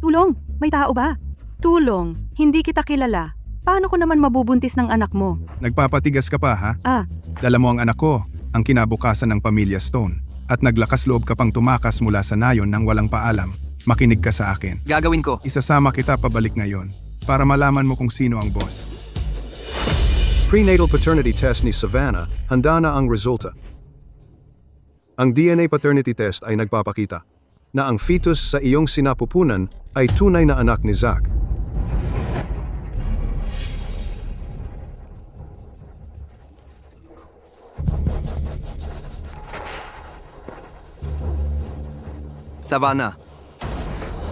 Tulong! May tao ba? Tulong! Hindi kita kilala. Paano ko naman mabubuntis ng anak mo? Nagpapatigas ka pa ha? Ah, Dala mo ang anak ko, ang kinabukasan ng pamilya Stone. At naglakas loob ka pang tumakas mula sa nayon nang walang paalam. Makinig ka sa akin. Gagawin ko. Isasama kita pabalik ngayon para malaman mo kung sino ang boss. Prenatal paternity test ni Savannah, handa na ang resulta. Ang DNA paternity test ay nagpapakita na ang fetus sa iyong sinapupunan ay tunay na anak ni Zach. Savannah,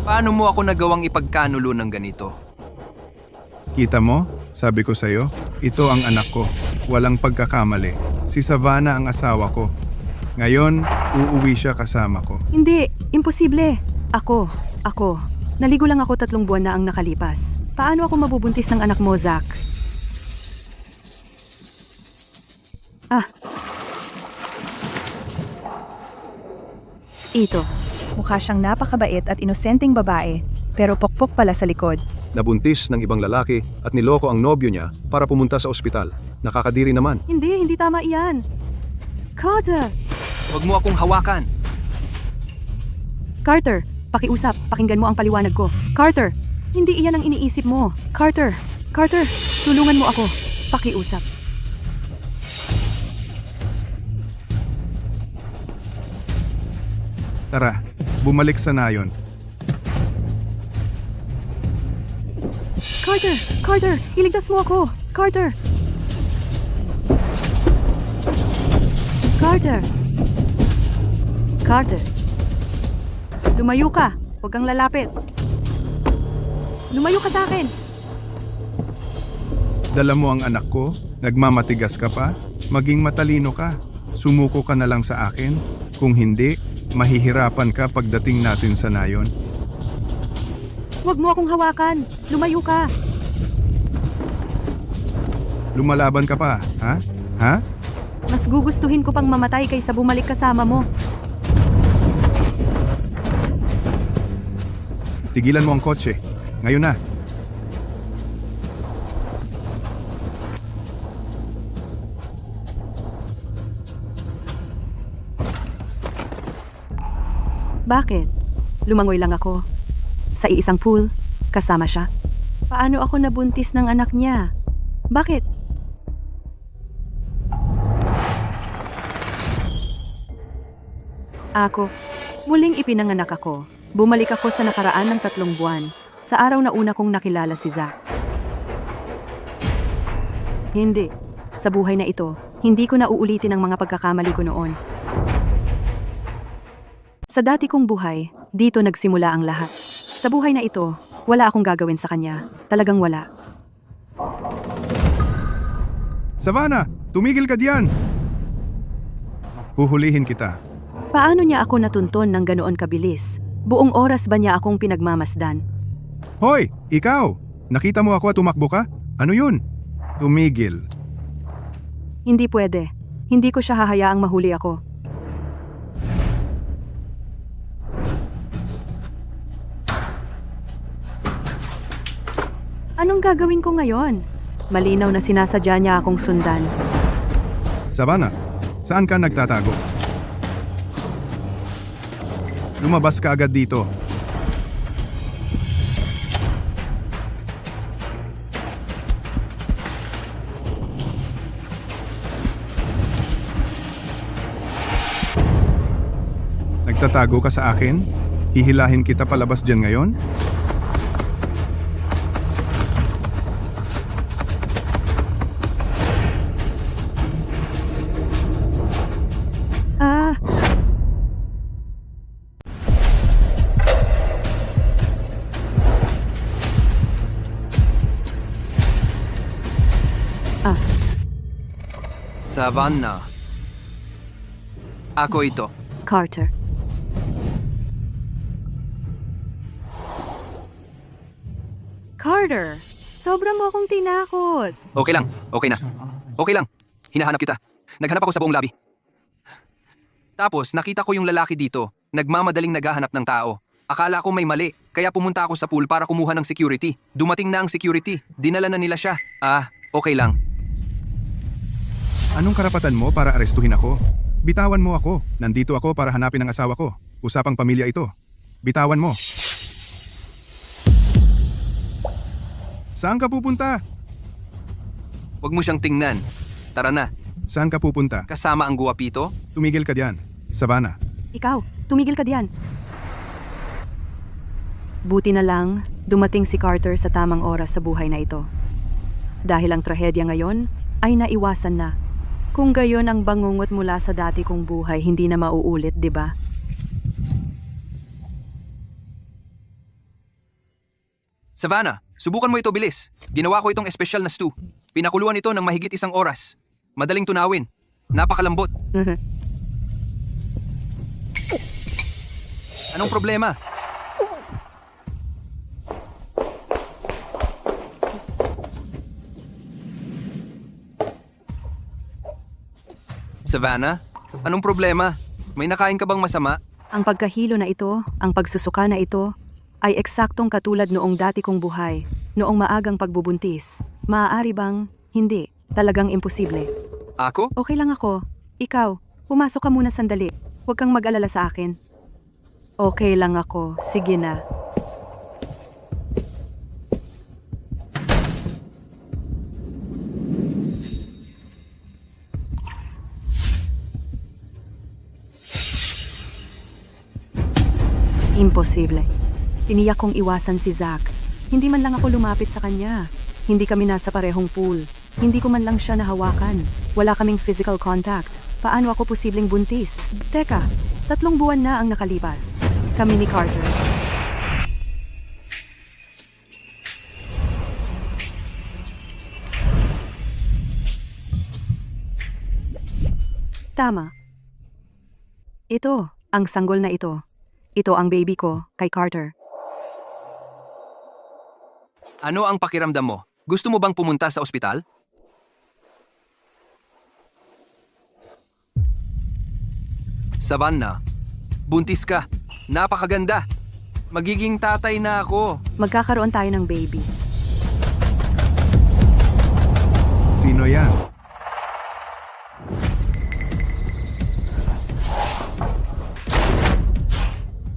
paano mo ako nagawang ipagkanulo ng ganito? Kita mo? Sabi ko sa'yo, ito ang anak ko. Walang pagkakamali. Si Savannah ang asawa ko. Ngayon, uuwi siya kasama ko. hindi. Imposible. Ako. Naligo lang ako 3 buwan na ang nakalipas. Paano ako mabubuntis ng anak mo, Zach? Ito. Mukha siyang napakabait at inosenteng babae, pero pokpok pala sa likod. Nabuntis ng ibang lalaki at niloko ang nobyo niya para pumunta sa ospital. Nakakadiri naman. Hindi tama iyan. Carter! Huwag mo akong hawakan. Carter, pakiusap. Pakinggan mo ang paliwanag ko. Carter, hindi iyan ang iniisip mo. Carter, tulungan mo ako. Pakiusap. Tara, bumalik sa nayon. Carter, iligtas mo ako. Carter! Lumayo ka. Huwag kang lalapit. Lumayo ka sa akin. Dala mo ang anak ko? Nagmamatigas ka pa? Maging matalino ka. Sumuko ka na lang sa akin. Kung hindi, mahihirapan ka pagdating natin sa nayon. Huwag mo akong hawakan. Lumayo ka. Lumalaban ka pa, ha? Ha? Mas gugustuhin ko pang mamatay kaysa bumalik kasama mo. Tigilan mo ang kotse. Ngayon na. Bakit? Lumangoy lang ako. Sa iisang pool, kasama siya. Paano ako nabuntis ng anak niya? Bakit? Ako, muling ipinanganak ako. Bumalik ako sa nakaraan ng 3 buwan, sa araw na una kong nakilala si Zach. Hindi. Sa buhay na ito, hindi ko na uulitin ang mga pagkakamali ko noon. Sa dati kong buhay, dito nagsimula ang lahat. Sa buhay na ito, wala akong gagawin sa kanya. Talagang wala. Savannah, tumigil ka diyan! Huhulihin kita. Paano niya ako natunton ng ganoon kabilis? Buong oras ba niya akong pinagmamasdan? Hoy, ikaw! Nakita mo ako at tumakbo ka? Ano yun? Tumigil. Hindi pwede. Hindi ko siya hahayaang mahuli ako. Anong gagawin ko ngayon? Malinaw na sinasadya niya akong sundan. Savannah, saan ka nagtatago? Lumabas ka agad dito. Nagtatago ka sa akin? Hihilahin kita palabas dyan ngayon? Ah, Savannah. Ako ito. Carter. Carter, sobra mo akong tinakot. Okay lang. Okay na. Okay lang. Hinahanap kita. Naghanap ako sa buong lobby. Tapos nakita ko yung lalaki dito. Nagmamadaling naghahanap ng tao. Akala ko may mali, kaya pumunta ako sa pool para kumuha ng security. Dumating na ang security, dinala na nila siya. Okay lang. Anong karapatan mo para arestuhin ako? Bitawan mo ako. Nandito ako para hanapin ang asawa ko. Usapang pamilya ito. Bitawan mo. Saan ka pupunta? Huwag mo siyang tingnan. Tara na, Saan ka pupunta? kasama ang guwapito. Tumigil ka diyan. Savannah. Ikaw, tumigil ka diyan. Buti na lang, dumating si Carter sa tamang oras sa buhay na ito. Dahil ang trahedya ngayon ay naiwasan na. Kung gayon ang bangungot mula sa dati kong buhay, hindi na mauulit, di ba? Savannah, subukan mo ito bilis. Ginawa ko itong espesyal na stew. Pinakuluan ito ng mahigit 1 oras. Madaling tunawin. Napakalambot. Anong problema? Savannah, anong problema? May nakain ka bang masama? Ang pagkahilo na ito, ang pagsusuka na ito, ay eksaktong katulad noong dati kong buhay, noong maagang pagbubuntis. Maaari bang? Hindi. Talagang imposible. Ako? Okay lang ako. Ikaw, pumasok ka muna sandali. Huwag kang mag-alala sa akin. Okay lang ako. Sige na. Imposible. Tiniyak kong iwasan si Zack. Hindi man lang ako lumapit sa kanya. Hindi kami nasa parehong pool. Hindi ko man lang siya nahawakan. Wala kaming physical contact. Paano ako posibleng buntis? Teka, 3 buwan na ang nakalipas. Kami ni Carter. Tama. Ito, ang sanggol na ito. Ito ang baby ko, kay Carter. Ano ang pakiramdam mo? Gusto mo bang pumunta sa ospital? Savannah, buntis ka. Napakaganda. Magiging tatay na ako. Magkakaroon tayo ng baby. Sino yan?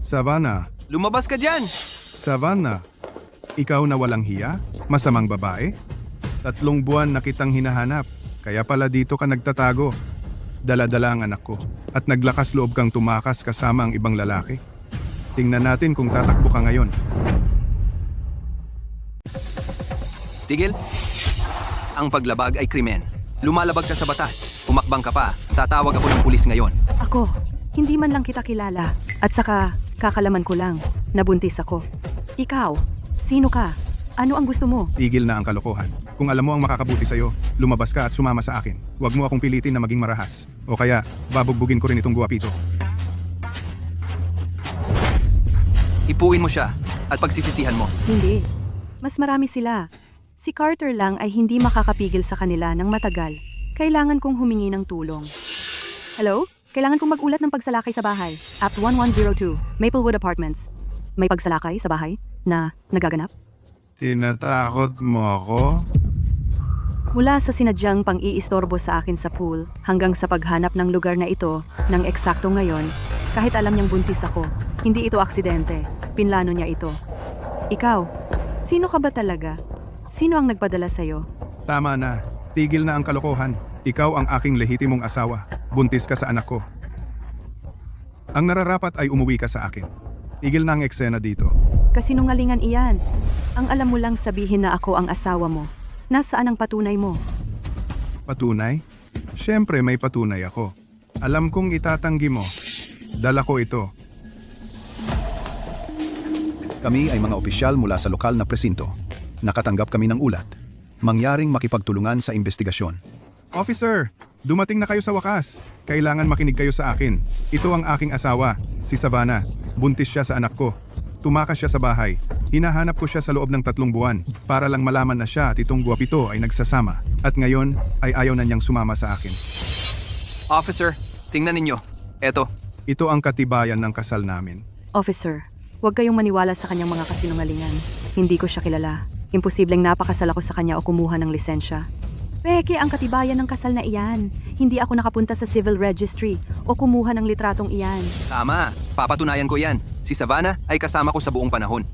Savannah. Lumabas ka dyan! Savannah. Ikaw na walang hiya? Masamang babae? 3 buwan na kitang hinahanap. Kaya pala dito ka nagtatago. Dala-dala ang anak ko. At naglakas loob kang tumakas kasama ang ibang lalaki. Tingnan natin kung tatakbo ka ngayon. Tigil. Ang paglabag ay krimen. Lumalabag ka sa batas. Umakbang ka pa. Tatawag ako ng pulis ngayon. Ako, hindi man lang kita kilala. At saka, kakalaman ko lang, nabuntis ako. Ikaw, sino ka? Ano ang gusto mo? Tigil na ang kalokohan. Kung alam mo ang makakabuti sa'yo, lumabas ka at sumama sa akin. Huwag mo akong pilitin na maging marahas. O kaya, babugbugin ko rin itong guwapito. Ipuin mo siya at pagsisisihan mo. Hindi. Mas marami sila. Si Carter lang ay hindi makakapigil sa kanila ng matagal. Kailangan kong humingi ng tulong. Hello? Kailangan kong mag-ulat ng pagsalakay sa bahay. Act 1102, Maplewood Apartments. May pagsalakay sa bahay na nagaganap? Tinatakot mo ako? Mula sa sinadyang pang-iistorbo sa akin sa pool hanggang sa paghanap ng lugar na ito ng eksakto ngayon, kahit alam niyang buntis ako, hindi ito aksidente. Pinlano niya ito. Ikaw, sino ka ba talaga? Sino ang nagpadala sa'yo? Tama na. Tigil na ang kalokohan. Ikaw ang aking lehitimong asawa. Buntis ka sa anak ko. Ang nararapat ay umuwi ka sa akin. Tigil na ang eksena dito. Kasinungalingan iyan. Ang alam mo lang sabihin na ako ang asawa mo. Nasaan ang patunay mo? Patunay? Siyempre may patunay ako. Alam kong itatanggi mo. Dala ko ito. Kami ay mga opisyal mula sa lokal na presinto. Nakatanggap kami ng ulat. Mangyaring makipagtulungan sa investigasyon. Officer, dumating na kayo sa wakas. Kailangan makinig kayo sa akin. Ito ang aking asawa, si Savannah. Buntis siya sa anak ko. Tumakas siya sa bahay. Hinahanap ko siya sa loob ng 3 buwan para lang malaman na siya at itong guwapito ay nagsasama. At ngayon ay ayaw na niyang sumama sa akin. Officer, tingnan ninyo. Eto, Ito ang katibayan ng kasal namin. Officer, Huwag kayong maniwala sa kanyang mga kasinungalingan. Hindi ko siya kilala. Imposibleng napakasal ako sa kanya o kumuha ng lisensya. Peke ang katibayan ng kasal na iyan. Hindi ako nakapunta sa civil registry o kumuha ng litratong iyan. Tama, papatunayan ko yan. Si Savannah ay kasama ko sa buong panahon.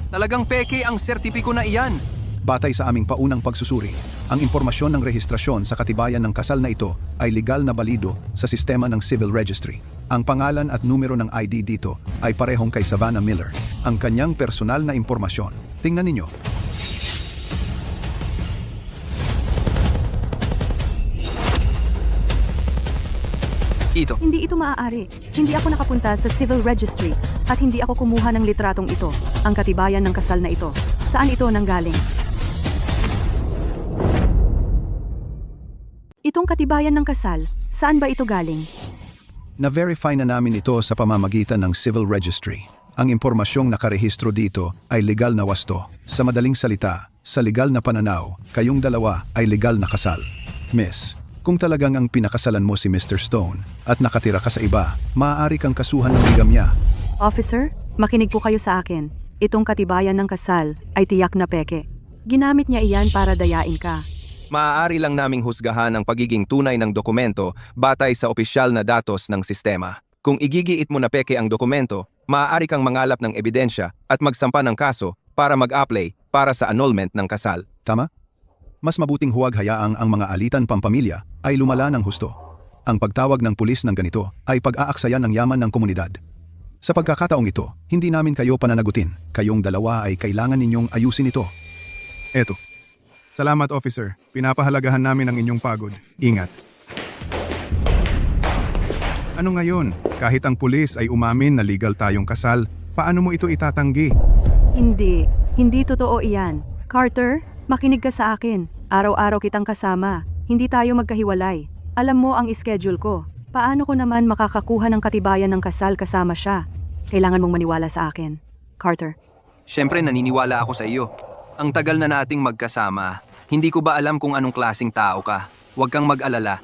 Talagang peke ang sertipiko na iyan. Batay sa aming paunang pagsusuri, ang impormasyon ng rehistrasyon sa katibayan ng kasal na ito ay legal na balido sa sistema ng civil registry. Ang pangalan at numero ng ID dito ay parehong kay Savannah Miller. Ang kanyang personal na impormasyon. Tingnan ninyo. Ito. Hindi ito maaari. Hindi ako nakapunta sa civil registry at hindi ako kumuha ng litratong ito. Ang katibayan ng kasal na ito. Saan ito nanggaling? Itong katibayan ng kasal, saan ba ito galing? Na-verify na namin ito sa pamamagitan ng civil registry. Ang impormasyong nakarehistro dito ay legal na wasto. Sa madaling salita, sa legal na pananaw, kayong dalawa ay legal na kasal. Miss, kung talagang ang pinakasalan mo si Mr. Stone at nakatira ka sa iba, maaari kang kasuhan ng bigamya. Officer, makinig po kayo sa akin. Itong katibayan ng kasal ay tiyak na peke. Ginamit niya iyan para dayain ka. Maaari lang naming husgahan ang pagiging tunay ng dokumento batay sa opisyal na datos ng sistema. Kung igigiit mo na peke ang dokumento, maaari kang mangalap ng ebidensya at magsampa ng kaso para mag-apply para sa annulment ng kasal. Tama? Mas mabuting huwag hayaang ang mga alitan pampamilya ay lumala ng husto. Ang pagtawag ng pulis ng ganito ay pag-aaksayan ng yaman ng komunidad. Sa pagkakataong ito, hindi namin kayo pananagutin. Kayong dalawa ay kailangan ninyong ayusin ito. Eto. Salamat, officer. Pinapahalagahan namin ang inyong pagod. Ingat. Ano ngayon? Kahit ang pulis ay umamin na legal tayong kasal, paano mo ito itatanggi? Hindi. Hindi totoo iyan. Carter, makinig ka sa akin. Araw-araw kitang kasama. Hindi tayo magkahiwalay. Alam mo ang schedule ko. Paano ko naman makakakuha ng katibayan ng kasal kasama siya? Kailangan mong maniwala sa akin. Carter. Siyempre naniniwala ako sa iyo. Ang tagal na nating magkasama. Hindi ko ba alam kung anong klaseng tao ka? Huwag kang mag-alala.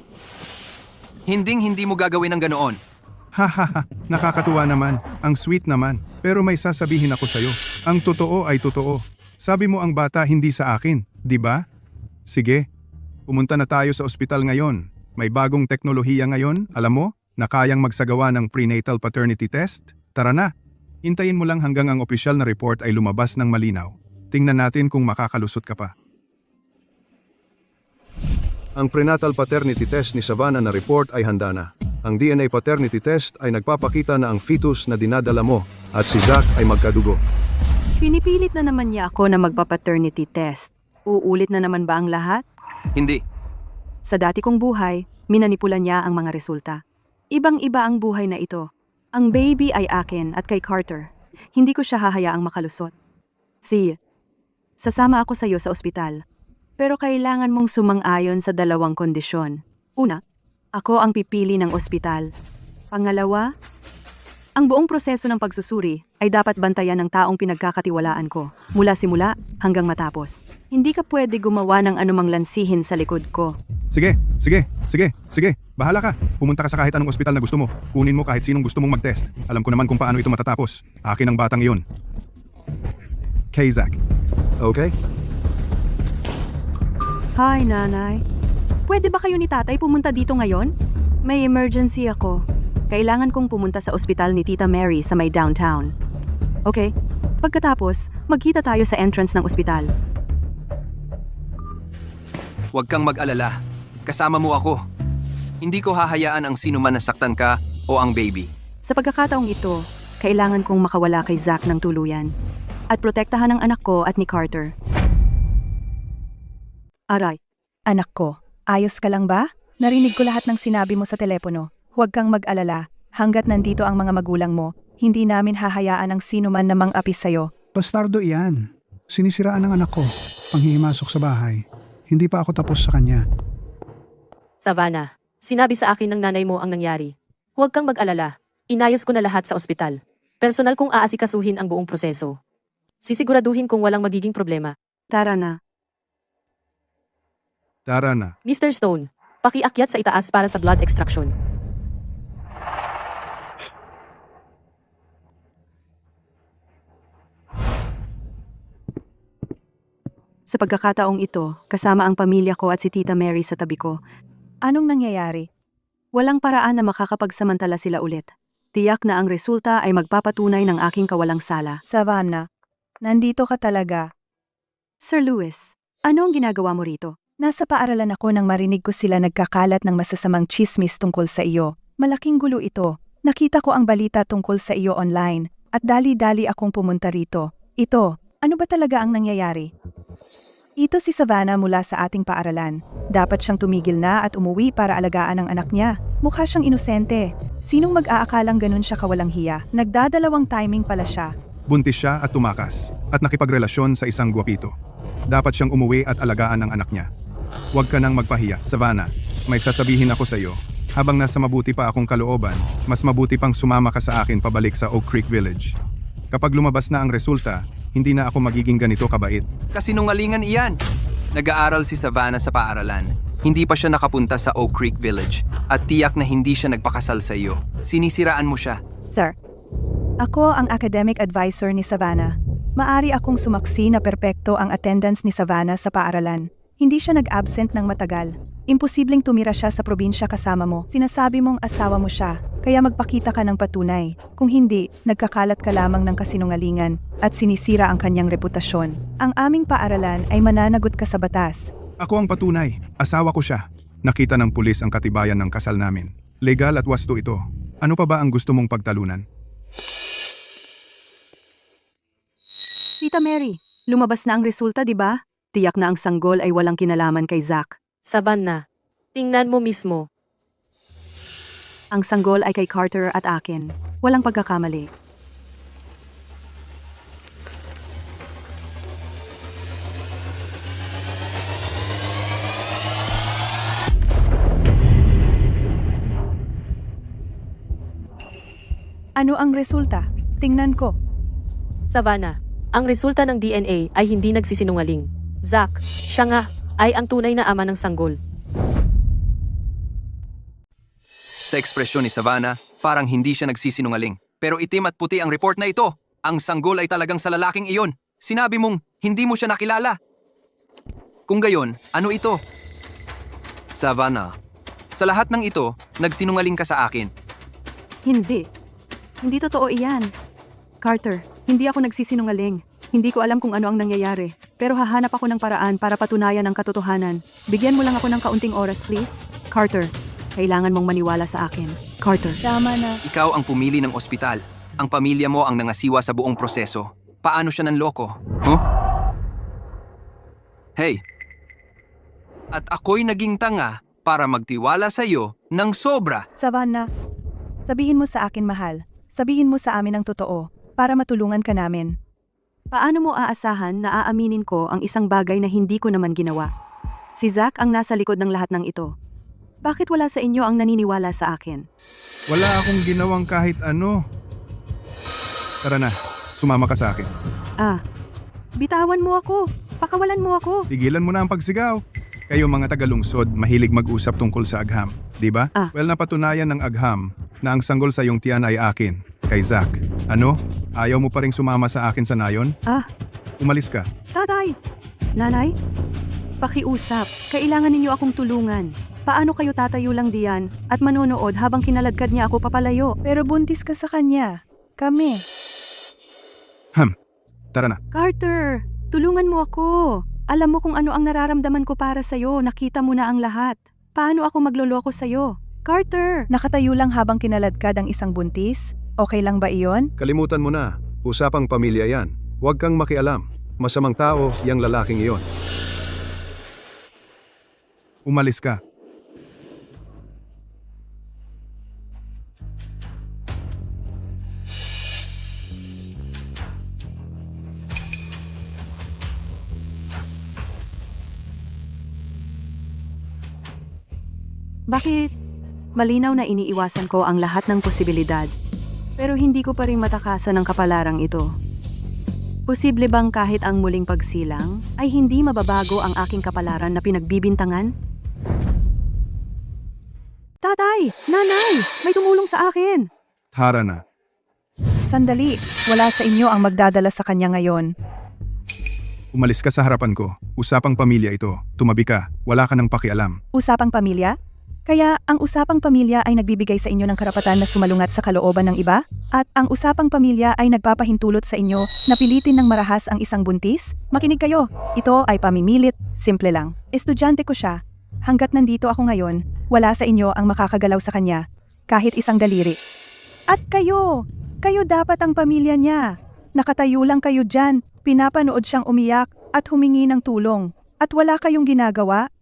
Hindi mo gagawin ng ganoon. Hahaha, nakakatuwa naman. Ang sweet naman. Pero may sasabihin ako sa'yo. Ang totoo ay totoo. Sabi mo ang bata hindi sa akin, di ba? Sige, pumunta na tayo sa ospital ngayon. May bagong teknolohiya ngayon, alam mo, na kayang magsagawa ng prenatal paternity test. Tara na, hintayin mo lang hanggang ang opisyal na report ay lumabas ng malinaw. Tingnan natin kung makakalusot ka pa. Ang prenatal paternity test ni Savannah na report ay handa na. Ang DNA paternity test ay nagpapakita na ang fetus na dinadala mo at si Zach ay magkadugo. Pinipilit na naman niya ako na magpa-paternity test. Uulit na naman ba ang lahat? Hindi. Sa dati kong buhay, minanipula niya ang mga resulta. Ibang-iba ang buhay na ito. Ang baby ay akin at kay Carter. Hindi ko siya hahayaang makalusot. Sasama ako sa iyo sa ospital. Pero kailangan mong sumang-ayon sa dalawang kondisyon. Una, ako ang pipili ng ospital. Pangalawa, ang buong proseso ng pagsusuri ay dapat bantayan ng taong pinagkakatiwalaan ko, mula simula hanggang matapos. Hindi ka pwede gumawa ng anumang lansihin sa likod ko. Sige. Bahala ka. Pumunta ka sa kahit anong ospital na gusto mo. Kunin mo kahit sinong gusto mong mag-test. Alam ko naman kung paano ito matatapos. Akin ang batang iyon. Kay Zach. Okay? Hi, nanay. Pwede ba kayo ni tatay pumunta dito ngayon? May emergency ako. Kailangan kong pumunta sa ospital ni Tita Mary sa may downtown. Okay. Pagkatapos, magkita tayo sa entrance ng ospital. Huwag kang mag-alala. Kasama mo ako. Hindi ko hahayaan ang sino man nasaktan ka o ang baby. Sa pagkakataong ito, kailangan kong makawala kay Zach ng tuluyan at protektahan ang anak ko at ni Carter. Aray. Anak ko, ayos ka lang ba? Narinig ko lahat ng sinabi mo sa telepono. Huwag kang mag-alala. Hanggat nandito ang mga magulang mo, hindi namin hahayaan ang sino man na mang-apis sa'yo. Bastardo iyan. Sinisiraan ng anak ko. Panghihimasok sa bahay. Hindi pa ako tapos sa kanya. Savannah, sinabi sa akin ng nanay mo ang nangyari. Huwag kang mag-alala. Inayos ko na lahat sa ospital. Personal kong aasikasuhin ang buong proseso. Sisiguraduhin kong walang magiging problema. Tara na. Tara na. Mr. Stone, pakiakyat sa itaas para sa blood extraction. Sa pagkakataong ito, kasama ang pamilya ko at si Tita Mary sa tabi ko, Anong nangyayari? walang paraan na makakapagsamantala sila ulit. Tiyak na ang resulta ay magpapatunay ng aking kawalang sala. Savannah, nandito ka talaga. Sir Lewis, ano ang ginagawa mo rito? Nasa paaralan ako nang marinig ko sila nagkakalat ng masasamang chismis tungkol sa iyo. Malaking gulo ito. Nakita ko ang balita tungkol sa iyo online at dali-dali akong pumunta rito. Ito, ano ba talaga ang nangyayari? Ito si Savannah mula sa ating paaralan. Dapat siyang tumigil na at umuwi para alagaan ang anak niya. Mukha siyang inosente. Sinong mag-aakalang ganun siya kawalang hiya? Nagdadalawang timing pala siya. Buntis siya at tumakas, at nakipagrelasyon sa isang gwapito. Dapat siyang umuwi at alagaan ang anak niya. Huwag ka nang magpahiya, Savannah. May sasabihin ako sa iyo. Habang nasa mabuti pa akong kalooban, mas mabuti pang sumama ka sa akin pabalik sa Oak Creek Village. Kapag lumabas na ang resulta, hindi na ako magiging ganito kabait. Kasinungalingan iyan. Nag-aaral si Savannah sa paaralan. Hindi pa siya nakapunta sa Oak Creek Village at tiyak na hindi siya nagpakasal sa iyo. Sinisiraan mo siya. Sir, ako ang academic advisor ni Savannah. Maari akong sumaksi na perpekto ang attendance ni Savannah sa paaralan. Hindi siya nag-absent ng matagal. Imposibleng tumira siya sa probinsya kasama mo. Sinasabi mong asawa mo siya, kaya magpakita ka ng patunay. Kung hindi, nagkakalat ka lamang ng kasinungalingan at sinisira ang kanyang reputasyon. Ang aming paaralan ay mananagot ka sa batas. Ako ang patunay. Asawa ko siya. Nakita ng pulis ang katibayan ng kasal namin. Legal at wasto ito. Ano pa ba ang gusto mong pagtalunan? Tita Mary, lumabas na ang resulta, di ba? Tiyak na ang sanggol ay walang kinalaman kay Zack. Savannah, tingnan mo mismo. Ang sanggol ay kay Carter at akin. Walang pagkakamali. Ano ang resulta? Tingnan ko. Savannah, ang resulta ng DNA ay hindi nagsisinungaling. Zack, siya nga, ay ang tunay na ama ng sanggol. Sa ekspresyon ni Savannah, parang hindi siya nagsisinungaling. Pero itim at puti ang report na ito. Ang sanggol ay talagang sa lalaking iyon. Sinabi mong hindi mo siya nakilala. Kung gayon, ano ito? Savannah, sa lahat ng ito, nagsinungaling ka sa akin. Hindi. Hindi totoo iyan. Carter, hindi ako nagsisinungaling. Hindi ko alam kung ano ang nangyayari. Pero hahanap ako ng paraan para patunayan ang katotohanan. Bigyan mo lang ako ng kaunting oras, please. Carter, kailangan mong maniwala sa akin. Carter. Tama na. Ikaw ang pumili ng ospital. Ang pamilya mo ang nangasiwa sa buong proseso. Paano siya nanloko? Huh? Hey! At ako'y naging tanga para magtiwala sa iyo ng sobra. Savannah, sabihin mo sa akin, mahal. Sabihin mo sa amin ang totoo para matulungan ka namin. Paano mo aasahan na aaminin ko ang isang bagay na hindi ko naman ginawa? Si Zack ang nasa likod ng lahat ng ito. Bakit wala sa inyo ang naniniwala sa akin? Wala akong ginawang kahit ano. Tara na, sumama ka sa akin. Bitawan mo ako. Pakawalan mo ako. Tigilan mo na ang pagsigaw. Kayo mga tagalungsod, mahilig mag-usap tungkol sa agham, di ba? Well, napatunayan ng agham na ang sanggol sa iyong tiyan ay akin, kay Zack. Ano? Ayaw mo pa ring sumama sa akin sa nayon? Umalis ka. Tatay! Nanay? Pakiusap. Kailangan ninyo akong tulungan. Paano kayo tatayo lang diyan at manonood habang kinaladkad niya ako papalayo? Pero buntis ka sa kanya. Kami. Tara na. Carter! Tulungan mo ako. Alam mo kung ano ang nararamdaman ko para sa'yo. Nakita mo na ang lahat. Paano ako magloloko sa'yo? Carter! Nakatayo lang habang kinaladkad ang isang buntis? Okay lang ba iyon? Kalimutan mo na. Usapang pamilya yan. Huwag kang makialam. Masamang tao, yang lalaking iyon. Umalis ka. Bakit? Malinaw na iniiwasan ko ang lahat ng posibilidad. Pero hindi ko pa rin matakasan ang kapalarang ito. Posible bang kahit ang muling pagsilang ay hindi mababago ang aking kapalaran na pinagbibintangan? Tatay! Nanay! May tumulong sa akin! Tara na. Sandali, wala sa inyo ang magdadala sa kanya ngayon. Umalis ka sa harapan ko. Usapang pamilya ito. Tumabi ka. Wala ka nang pakialam. Usapang pamilya? Kaya ang usapang pamilya ay nagbibigay sa inyo ng karapatan na sumalungat sa kalooban ng iba? At ang usapang pamilya ay nagpapahintulot sa inyo na pilitin ng marahas ang isang buntis? Makinig kayo, ito ay pamimilit, simple lang. Estudyante ko siya. Hanggat nandito ako ngayon, wala sa inyo ang makakagalaw sa kanya, kahit isang daliri. At kayo dapat ang pamilya niya. Nakatayo lang kayo dyan, pinapanood siyang umiyak at humingi ng tulong. At wala kayong ginagawa?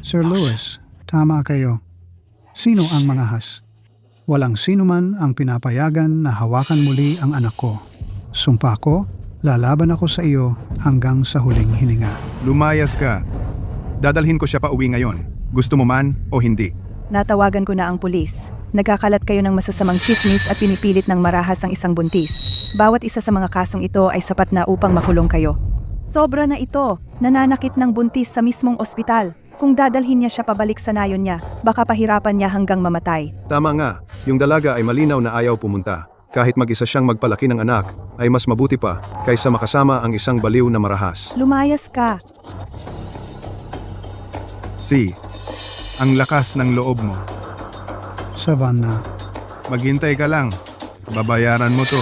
Sir Lewis, tama kayo. Sino ang mangahas? Walang sino man ang pinapayagan na hawakan muli ang anak ko. Sumpa ko, lalaban ako sa iyo hanggang sa huling hininga. Lumayas ka. Dadalhin ko siya pa uwi ngayon. Gusto mo man o hindi. Natawagan ko na ang pulis. Nagkakalat kayo ng masasamang chismis at pinipilit ng marahas ang isang buntis. Bawat isa sa mga kasong ito ay sapat na upang makulong kayo. Sobra na ito. Nananakit ng buntis sa mismong ospital. Kung dadalhin niya siya pabalik sa nayon niya, baka pahirapan niya hanggang mamatay. Tama nga, yung dalaga ay malinaw na ayaw pumunta. Kahit mag-isa siyang magpalaki ng anak, ay mas mabuti pa kaysa makasama ang isang baliw na marahas. Lumayas ka. Ang lakas ng loob mo. Savannah, Maghintay ka lang. Babayaran mo to.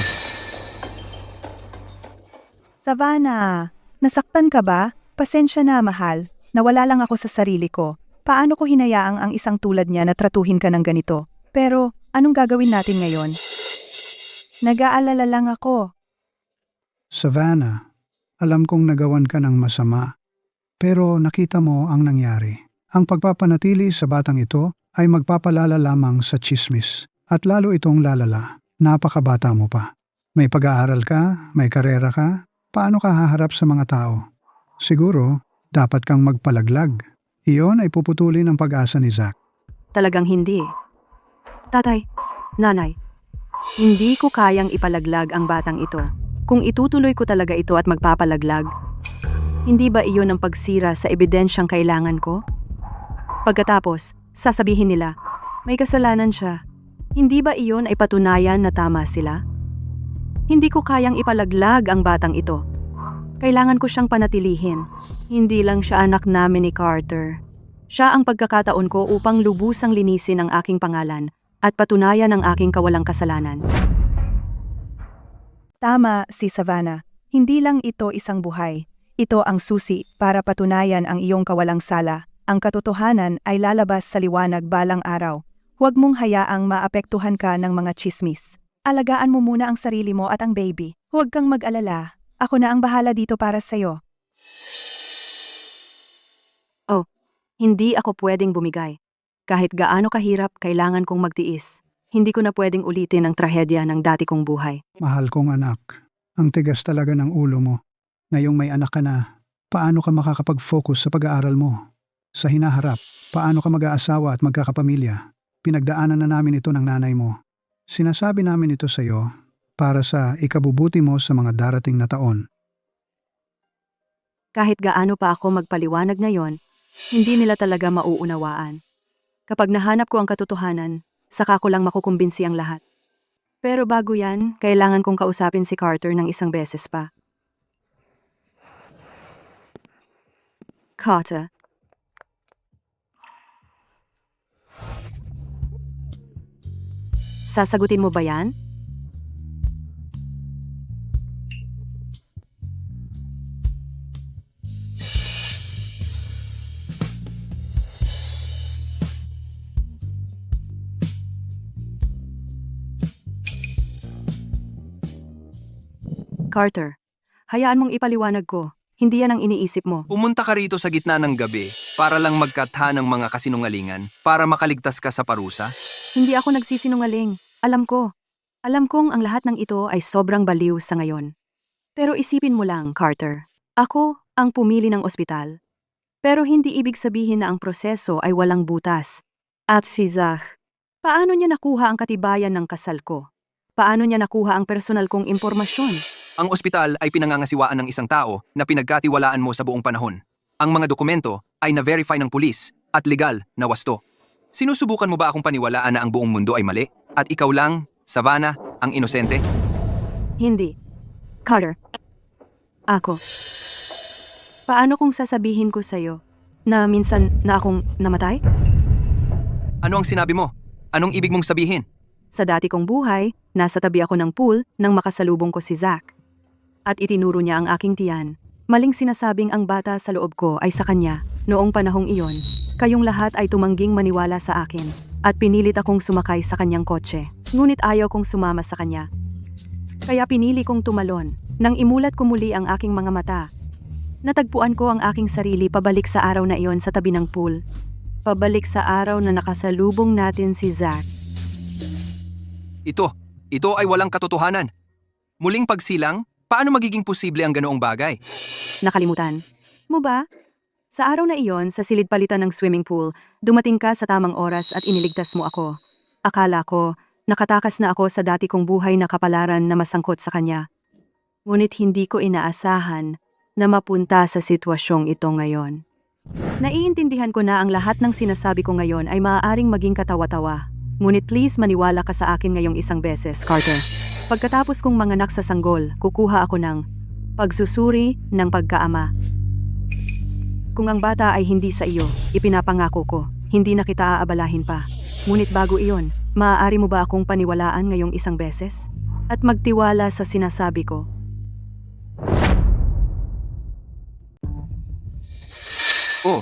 Savannah, nasaktan ka ba? Pasensya na, mahal. Nawala lang ako sa sarili ko. Paano ko hinayaang ang isang tulad niya na tratuhin ka ng ganito? Pero, anong gagawin natin ngayon? Nag-aalala lang ako. Savannah, alam kong nagawan ka ng masama. Pero nakita mo ang nangyari. Ang pagpapanatili sa batang ito ay magpapalala lamang sa chismis. At lalo itong lalala. Napakabata mo pa. May pag-aaral ka, may karera ka. Paano ka haharap sa mga tao? Siguro, dapat kang magpalaglag. Iyon ay puputulin ang pag-asa ni Zack. Talagang hindi. Tatay, nanay, hindi ko kayang ipalaglag ang batang ito. Kung itutuloy ko talaga ito at magpapalaglag, hindi ba iyon ang pagsira sa ebidensyang kailangan ko? Pagkatapos, sasabihin nila, may kasalanan siya. Hindi ba iyon ay patunayan na tama sila? Hindi ko kayang ipalaglag ang batang ito. Kailangan ko siyang panatilihin. Hindi lang siya anak namin ni Carter. Siya ang pagkakataon ko upang lubusang linisin ang aking pangalan at patunayan ang aking kawalang kasalanan. Tama si Savannah. Hindi lang ito isang buhay. Ito ang susi para patunayan ang iyong kawalang sala. Ang katotohanan ay lalabas sa liwanag balang araw. Huwag mong hayaang maapektuhan ka ng mga chismis. Alagaan mo muna ang sarili mo at ang baby. Huwag kang mag-alala. Ako na ang bahala dito para sa'yo. Oh, hindi ako pwedeng bumigay. Kahit gaano kahirap, kailangan kong magtiis. Hindi ko na pwedeng ulitin ang trahedya ng dati kong buhay. Mahal kong anak, ang tigas talaga ng ulo mo. Ngayong may anak ka na, paano ka makakapag-focus sa pag-aaral mo? Sa hinaharap, paano ka mag-aasawa at magkakapamilya? Pinagdaanan na namin ito ng nanay mo. Sinasabi namin ito sa iyo para sa ikabubuti mo sa mga darating na taon. Kahit gaano pa ako magpaliwanag ngayon, hindi nila talaga mauunawaan. Kapag nahanap ko ang katotohanan, saka ko lang makukumbinsi ang lahat. Pero bago yan, kailangan kong kausapin si Carter ng isang beses pa. Carter. Sasagutin mo ba yan? Carter, hayaan mong ipaliwanag ko. Hindi yan ang iniisip mo. Pumunta ka rito sa gitna ng gabi para lang magkatha ng mga kasinungalingan para makaligtas ka sa parusa? Hindi ako nagsisinungaling. Alam ko. Alam kong ang lahat ng ito ay sobrang baliw sa ngayon. Pero isipin mo lang, Carter. Ako ang pumili ng ospital. Pero hindi ibig sabihin na ang proseso ay walang butas. At si Zach, paano niya nakuha ang katibayan ng kasal ko? Paano niya nakuha ang personal kong impormasyon? Ang ospital ay pinangangasiwaan ng isang tao na pinagkatiwalaan mo sa buong panahon. Ang mga dokumento ay na-verify ng pulis at legal na wasto. Sinusubukan mo ba akong paniwalaan na ang buong mundo ay mali? At ikaw lang, Savannah, ang inosente? Hindi. Carter. Ako. Paano kung sasabihin ko sa'yo na minsan na akong namatay? Ano ang sinabi mo? Anong ibig mong sabihin? Sa dati kong buhay, nasa tabi ako ng pool nang makasalubong ko si Zach. At itinuro niya ang aking tiyan. Maling sinasabing ang bata sa loob ko ay sa kanya. Noong panahong iyon, kayong lahat ay tumangging maniwala sa akin at pinilit akong sumakay sa kanyang kotse. Ngunit ayaw kong sumama sa kanya. Kaya pinili kong tumalon. Nang imulat ko muli ang aking mga mata, natagpuan ko ang aking sarili pabalik sa araw na iyon sa tabi ng pool. Pabalik sa araw na nakasalubong natin si Zach. Ito ay walang katotohanan. Muling pagsilang, paano magiging posible ang ganoong bagay? Nakalimutan mo ba? Sa araw na iyon, sa silid palitan ng swimming pool, dumating ka sa tamang oras at iniligtas mo ako. Akala ko, nakatakas na ako sa dati kong buhay na kapalaran na masangkot sa kanya. Ngunit hindi ko inaasahan na mapunta sa sitwasyong ito ngayon. Naiintindihan ko na ang lahat ng sinasabi ko ngayon ay maaaring maging katawa-tawa. Ngunit please maniwala ka sa akin ngayong isang beses, Carter. Pagkatapos kong manganak sa sanggol, kukuha ako ng pagsusuri ng pagkaama. Kung ang bata ay hindi sa iyo, ipinapangako ko, hindi na kita aabalahin pa. Ngunit bago iyon, maaari mo ba akong paniwalaan ngayong isang beses? At magtiwala sa sinasabi ko? Oh,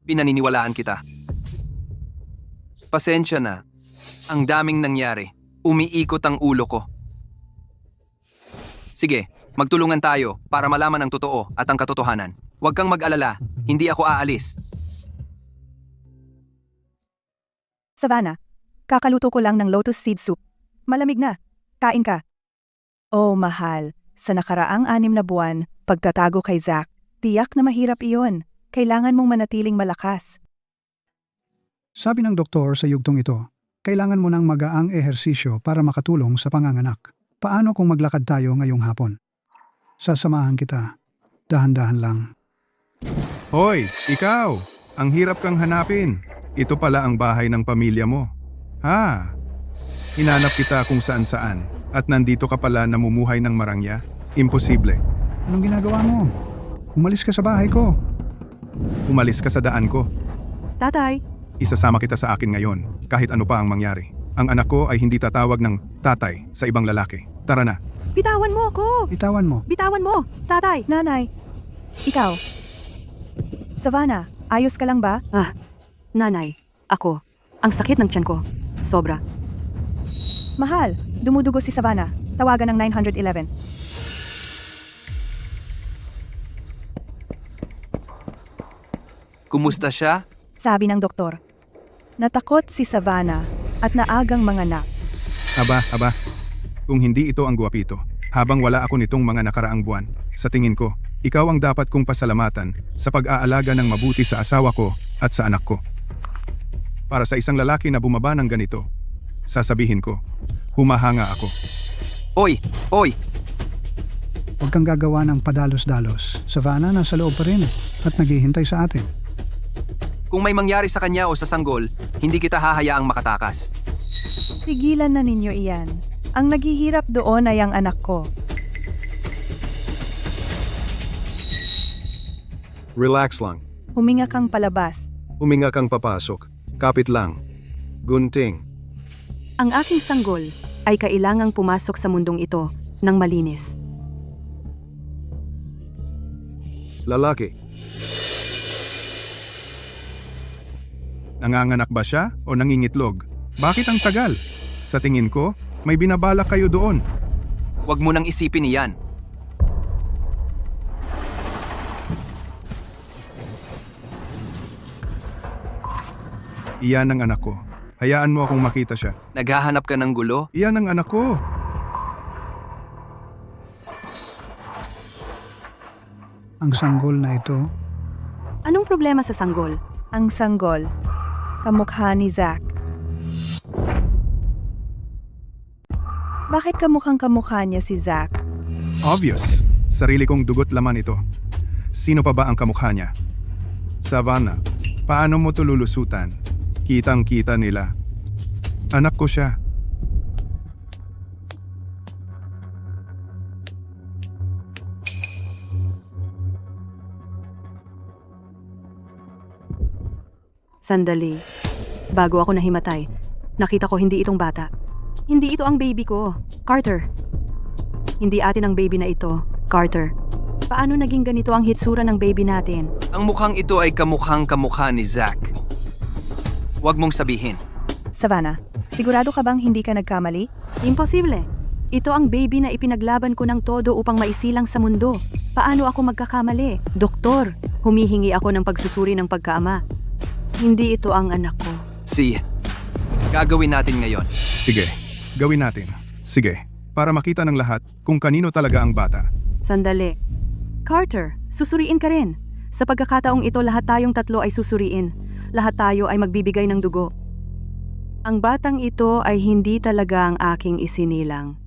pinaniniwalaan kita. Pasensya na. Ang daming nangyari. Umiikot ang ulo ko. Sige, magtulungan tayo para malaman ang totoo at ang katotohanan. Huwag kang mag-alala, hindi ako aalis. Savannah, kakaluto ko lang ng lotus seed soup. Malamig na. Kain ka. Oh, mahal. Sa nakaraang 6 na buwan, pagtatago kay Zach, tiyak na mahirap iyon. Kailangan mong manatiling malakas. Sabi ng doktor sa yugtong ito, kailangan mo ng magaang ehersisyo para makatulong sa panganganak. Paano kung maglakad tayo ngayong hapon? Sasamahan kita. Dahan-dahan lang. Hoy, ikaw! Ang hirap kang hanapin. Ito pala ang bahay ng pamilya mo. Ha? Hinanap kita kung saan-saan at nandito ka pala namumuhay ng marangya? Imposible. Anong ginagawa mo? Umalis ka sa bahay ko. Umalis ka sa daan ko. Tatay, Isasama kita sa akin ngayon, kahit ano pa ang mangyari. Ang anak ko ay hindi tatawag ng tatay sa ibang lalaki. Tara na. bitawan mo ako! Bitawan mo. Bitawan mo, tatay! Nanay, ikaw. Savannah, ayos ka lang ba? Nanay, ako. Ang sakit ng tiyan ko. Sobra. Mahal, dumudugo si Savannah. Tawagan ng 911. Kumusta siya? Sabi ng doktor. Natakot si Savannah at naagang manganak. Aba. Kung hindi ito ang guwapito, habang wala ako nitong mga nakaraang buwan, sa tingin ko, ikaw ang dapat kong pasalamatan sa pag-aalaga ng mabuti sa asawa ko at sa anak ko. Para sa isang lalaki na bumaba ng ganito, sasabihin ko, humahanga ako. Oy! Huwag kang gagawa ng padalos-dalos. Savannah nasa loob pa rin at naghihintay sa atin. Kung may mangyari sa kanya o sa sanggol, hindi kita hahayaang makatakas. Tigilan na ninyo iyan. Ang naghihirap doon ay ang anak ko. Relax lang. Huminga kang palabas. Huminga kang papasok. Kapit lang. Gunting. Ang aking sanggol ay kailangang pumasok sa mundong ito ng malinis. Lalaki. Nanganganak ba siya o nangingitlog? Bakit ang tagal? Sa tingin ko, may binabalak kayo doon. Huwag mo nang isipin iyan. Iyan ang anak ko. Hayaan mo akong makita siya. Naghahanap ka ng gulo? Iyan ang anak ko. Ang sanggol na ito, Anong problema sa sanggol? Ang sanggol. Kamukha ni Zach. Bakit kamukhang kamukha niya si Zach? Obvious. Sarili kong dugot laman ito. Sino pa ba ang kamukha niya? Savannah. Paano mo tululusutan? Kitang-kita nila. Anak ko siya. Sandali. Bago ako nahimatay, nakita ko hindi itong bata. Hindi ito ang baby ko, Carter. Hindi atin ang baby na ito, Carter. Paano naging ganito ang hitsura ng baby natin? Ang mukhang ito ay kamukhang-kamukha ni Zack. Huwag mong sabihin. Savannah, sigurado ka bang hindi ka nagkamali? Imposible. Ito ang baby na ipinaglaban ko ng todo upang maisilang sa mundo. Paano ako magkakamali? Doktor, humihingi ako ng pagsusuri ng pagkaama. Hindi ito ang anak ko. Gagawin natin ngayon. Sige, gawin natin. Sige, para makita ng lahat kung kanino talaga ang bata. Sandali. Carter, susuriin ka rin. Sa pagkakataong ito, lahat tayong tatlo ay susuriin. Lahat tayo ay magbibigay ng dugo. Ang batang ito ay hindi talaga ang aking isinilang.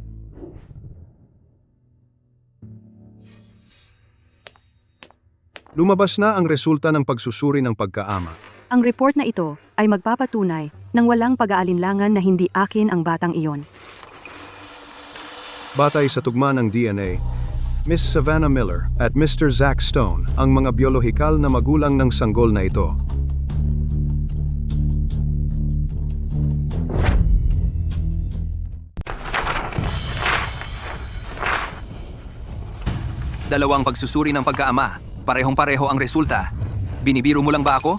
Lumabas na ang resulta ng pagsusuri ng pagkaama. Ang report na ito ay magpapatunay ng walang pag-aalinlangan na hindi akin ang batang iyon. Batay sa tugma ng DNA, Miss Savannah Miller at Mr. Zack Stone ang mga biolohikal na magulang ng sanggol na ito. Dalawang pagsusuri ng pagkaama. Parehong-pareho ang resulta. Binibiro mo lang ba ako?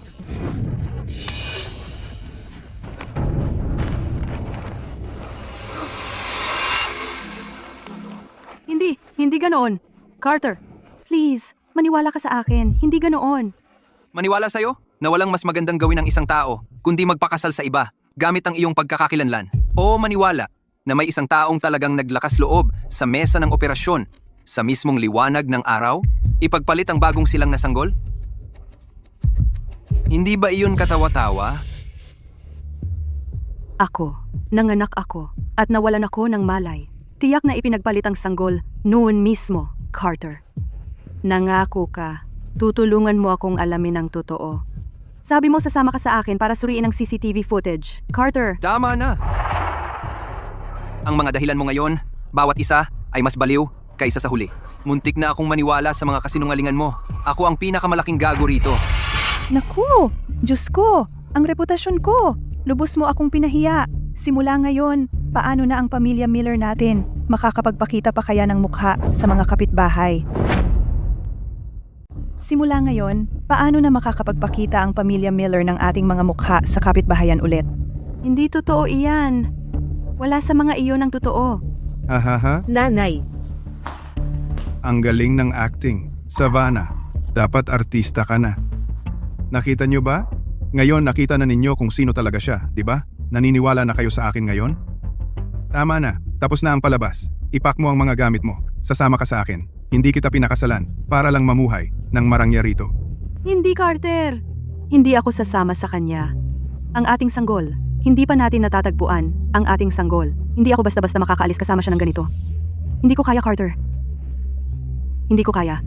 Hindi ganoon. Carter, please, maniwala ka sa akin. Hindi ganoon. Maniwala sa'yo na walang mas magandang gawin ng isang tao kundi magpakasal sa iba gamit ang iyong pagkakakilanlan. O maniwala na may isang taong talagang naglakas loob sa mesa ng operasyon sa mismong liwanag ng araw, ipagpalit ang bagong silang na sanggol? Hindi ba iyon katawa-tawa? Ako, nanganak ako, at nawalan ako ng malay. Tiyak na ipinagpalit ang sanggol noon mismo, Carter. Nangako ka, tutulungan mo akong alamin ang totoo. Sabi mo sasama ka sa akin para suriin ang CCTV footage. Carter, Tama na! Ang mga dahilan mo ngayon, bawat isa ay mas baliw kaysa sa huli. Muntik na akong maniwala sa mga kasinungalingan mo. Ako ang pinakamalaking gago rito. Naku! Diyos ko! Ang reputasyon ko! Lubos mo akong pinahiya. Simula ngayon, paano na ang pamilya Miller natin? Makakapagpakita pa kaya ng mukha sa mga kapitbahay? Simula ngayon, paano na makakapagpakita ang pamilya Miller ng ating mga mukha sa kapitbahayan ulit? hindi totoo iyan. Wala sa mga iyon ang totoo. Hahaha, Nanay. ang galing ng acting. Savannah, dapat artista ka na. Nakita nyo ba? Ngayon nakita na ninyo kung sino talaga siya, di ba? Naniniwala na kayo sa akin ngayon? Tama na, tapos na ang palabas. Ipak mo ang mga gamit mo. Sasama ka sa akin. Hindi kita pinakasalan para lang mamuhay ng marangya rito. Hindi, Carter. Hindi ako sasama sa kanya. Ang ating sanggol. Hindi pa natin natatagpuan ang ating sanggol. Hindi ako basta-basta makakaalis kasama siya ng ganito. Hindi ko kaya, Carter. Hindi ko kaya.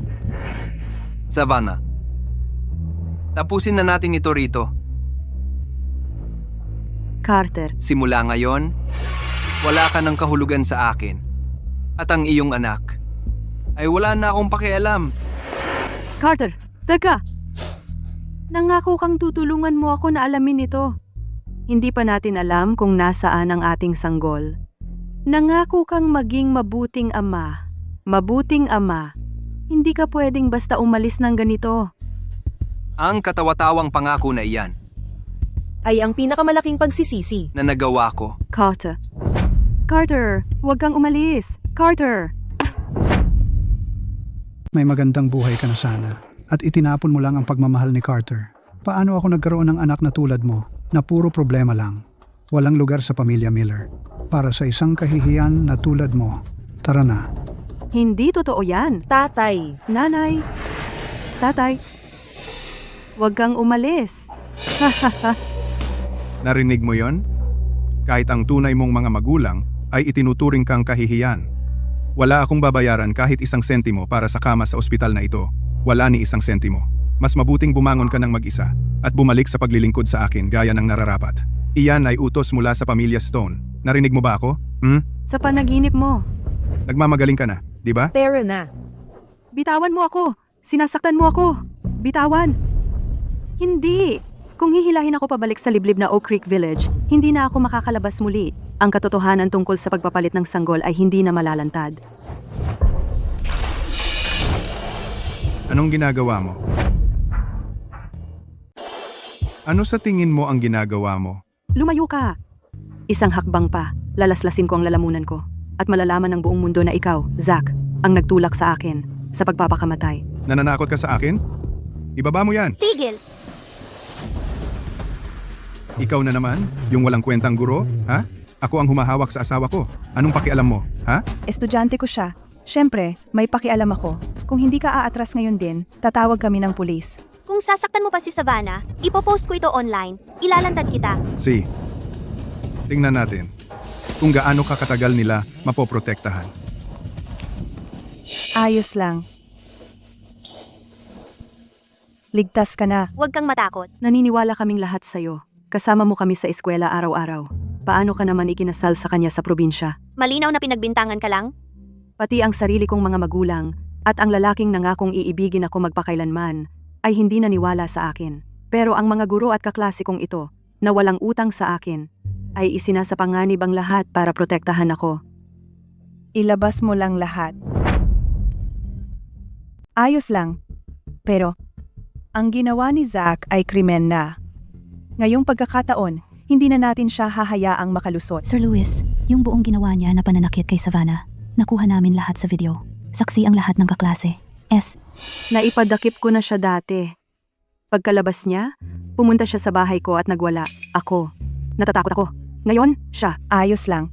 Savannah, tapusin na natin ito rito. Carter, Simula ngayon, wala ka ng kahulugan sa akin. At ang iyong anak ay wala na akong pakialam. Carter, teka! Nangako kang tutulungan mo ako na alamin ito. Hindi pa natin alam kung nasaan ang ating sanggol. Nangako kang maging mabuting ama. Mabuting ama. Hindi ka pwedeng basta umalis ng ganito. Ang katawa-tawang pangako na iyan Ay ang pinakamalaking pagsisisi. na nagawa ko. Carter. Carter, huwag kang umalis. Carter! May magandang buhay ka na sana at itinapon mo lang ang pagmamahal ni Carter. Paano ako nagkaroon ng anak na tulad mo na puro problema lang? Walang lugar sa pamilya Miller. Para sa isang kahihiyan na tulad mo. Tara na. Hindi totoo yan. Tatay. Nanay. Tatay. Huwag kang umalis. Narinig mo yon? Kahit ang tunay mong mga magulang ay itinuturing kang kahihiyan. Wala akong babayaran kahit isang sentimo para sa kama sa ospital na ito. Wala ni isang sentimo. Mas mabuting bumangon ka ng mag-isa at bumalik sa paglilingkod sa akin gaya ng nararapat. Iyan ay utos mula sa pamilya Stone. Narinig mo ba ako? Sa panaginip mo. Nagmamagaling ka na, di ba? Tara na. Bitawan mo ako. Sinasaktan mo ako. Bitawan. Hindi. Kung hihilahin ako pabalik sa liblib na Oak Creek Village, hindi na ako makakalabas muli. Ang katotohanan tungkol sa pagpapalit ng sanggol ay hindi na malalantad. Anong ginagawa mo? Ano sa tingin mo ang ginagawa mo? Lumayo ka. Isang hakbang pa, lalaslasin ko ang lalamunan ko. At malalaman ng buong mundo na ikaw, Zack, ang nagtulak sa akin sa pagpapakamatay. Nananakot ka sa akin? Ibaba mo yan. Tigil. Ikaw na naman, yung walang kwentang guro, ha? Ako ang humahawak sa asawa ko. Anong pakialam mo, ha? Estudyante ko siya. Siyempre, may pakialam ako. Kung hindi ka aatras ngayon din, tatawag kami ng pulis. Kung sasaktan mo pa si Savannah, ipopost ko ito online. Ilalantad kita. Si, tingnan natin kung gaano kakatagal nila mapoprotektahan. Ayos lang. Ligtas ka na. Huwag kang matakot. Naniniwala kaming lahat sa'yo. Kasama mo kami sa eskwela araw-araw. Paano ka naman ikinasal sa kanya sa probinsya? Malinaw na pinagbintangan ka lang? Pati ang sarili kong mga magulang at ang lalaking nangakong iibigin ako magpakailanman ay hindi naniwala sa akin. Pero ang mga guro at kaklase kong ito na walang utang sa akin ay isinasapanganib ang lahat para protektahan ako. Ilabas mo lang lahat. Ayos lang. Pero, ang ginawa ni Zack ay krimen na. Ngayong pagkakataon, hindi na natin siya hahayaang makalusot. Sir Luis, yung buong ginawa niya na pananakit kay Savannah, nakuha namin lahat sa video. Saksi ang lahat ng kaklase. Naipadakip ko na siya dati. Pagkalabas niya, pumunta siya sa bahay ko at nagwala. Ako. Natatakot ako. Ngayon, siya. Ayos lang.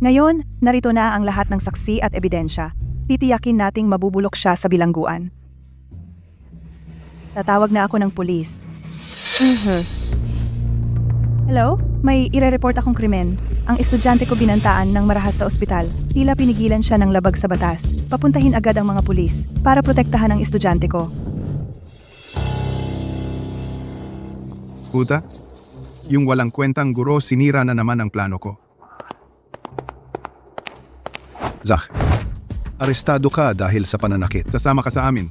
Ngayon, narito na ang lahat ng saksi at ebidensya. Titiyakin nating mabubulok siya sa bilangguan. Tatawag na ako ng pulis. Hello? May ire-report akong krimen. Ang estudyante ko binantaan ng marahas sa ospital. Tila pinigilan siya ng labag sa batas. Papuntahin agad ang mga pulis para protektahan ang estudyante ko. Puta, yung walang kwentang guro sinira na naman ang plano ko. Zack, arestado ka dahil sa pananakit. Sasama ka sa amin.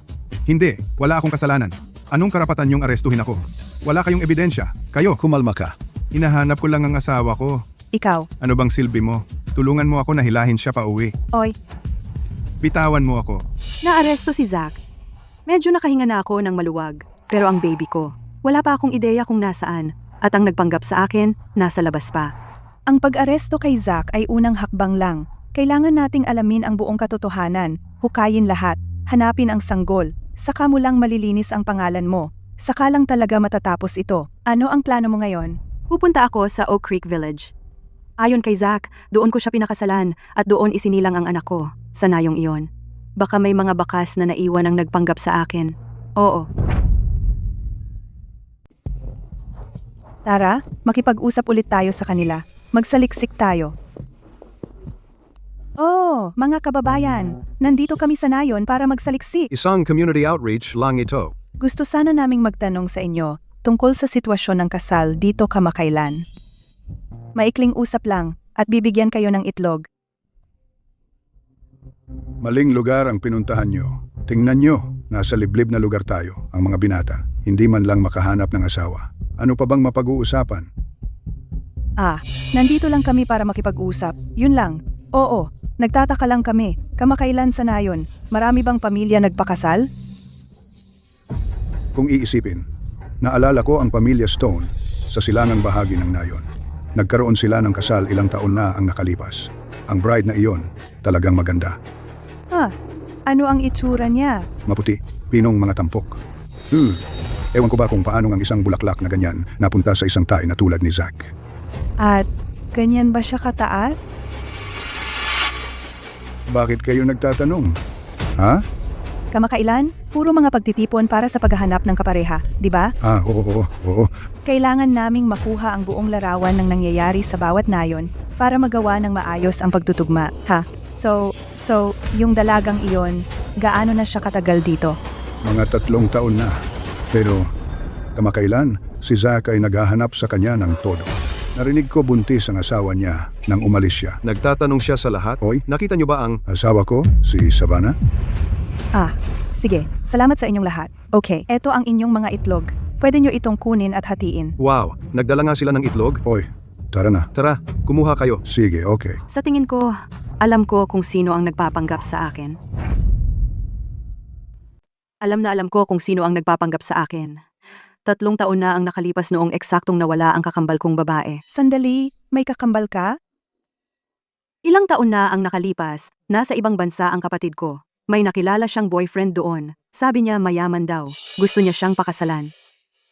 Hindi, wala akong kasalanan. Anong karapatan yung arestuhin ako? Wala kayong ebidensya. Kayo, Kumalma ka. hinahanap ko lang ang asawa ko. Ikaw, Ano bang silbi mo? Tulungan mo ako na hilahin siya pa uwi. oy, Bitawan mo ako. Naaresto si Zack. Medyo nakahinga na ako ng maluwag. Pero ang baby ko, wala pa akong ideya kung nasaan. At ang nagpanggap sa akin, nasa labas pa. ang pag-aresto kay Zack ay unang hakbang lang. Kailangan nating alamin ang buong katotohanan, hukayin lahat, hanapin ang sanggol, saka mo lang malilinis ang pangalan mo. Saka lang talaga matatapos ito. Ano ang plano mo ngayon? Pupunta ako sa Oak Creek Village. Ayon kay Zack, doon ko siya pinakasalan at doon isinilang ang anak ko, sa nayong iyon. Baka may mga bakas na naiwan ang nagpanggap sa akin. Oo. Tara, makipag-usap ulit tayo sa kanila. Magsaliksik tayo. Oh, mga kababayan, nandito kami sa nayon para magsaliksik. Isang community outreach lang ito. Gusto sana naming magtanong sa inyo tungkol sa sitwasyon ng kasal dito kamakailan. Maikling usap lang at bibigyan kayo ng itlog. Maling lugar ang pinuntahan nyo. Tingnan nyo, nasa liblib na lugar tayo, ang mga binata. Hindi man lang makahanap ng asawa. Ano pa bang mapag-uusapan? Nandito lang kami para makipag-usap. Yun lang. Oo, nagtataka lang kami. Kamakailan sa nayon, marami bang pamilya nagpakasal? Kung iisipin, naalala ko ang pamilya Stone sa silangang bahagi ng nayon. Nagkaroon sila ng kasal ilang taon na ang nakalipas. Ang bride na iyon, talagang maganda. Ano ang itsura niya? Maputi, pinong mga tampok. Ewan ko ba kung paano ang isang bulaklak na ganyan napunta sa isang tay na tulad ni Zack. At ganyan ba siya kataas? Bakit kayo nagtatanong? Ha? Kamakailan, puro mga pagtitipon para sa paghahanap ng kapareha, di ba? Oo. Kailangan naming makuha ang buong larawan ng nangyayari sa bawat nayon para magawa ng maayos ang pagtutugma, ha? So, yung dalagang iyon, gaano na siya katagal dito? Mga 3 taon na. Pero kamakailan, si Zack ay naghahanap sa kanya ng todo. Narinig ko buntis ang asawa niya nang umalis siya. Nagtatanong siya sa lahat. Hoy, Nakita niyo ba ang... asawa ko, si Savannah? Sige, salamat sa inyong lahat. Okay, eto ang inyong mga itlog. Pwede nyo itong kunin at hatiin. Wow, nagdala nga sila ng itlog. Hoy, tara na. Tara, kumuha kayo. Sige, okay. Sa tingin ko, alam ko kung sino ang nagpapanggap sa akin. Alam ko kung sino ang nagpapanggap sa akin. 3 taon na ang nakalipas noong eksaktong nawala ang kakambal kong babae. Sandali, may kakambal ka? Ilang taon na ang nakalipas, nasa ibang bansa ang kapatid ko. May nakilala siyang boyfriend doon. Sabi niya mayaman daw. Gusto niya siyang pakasalan.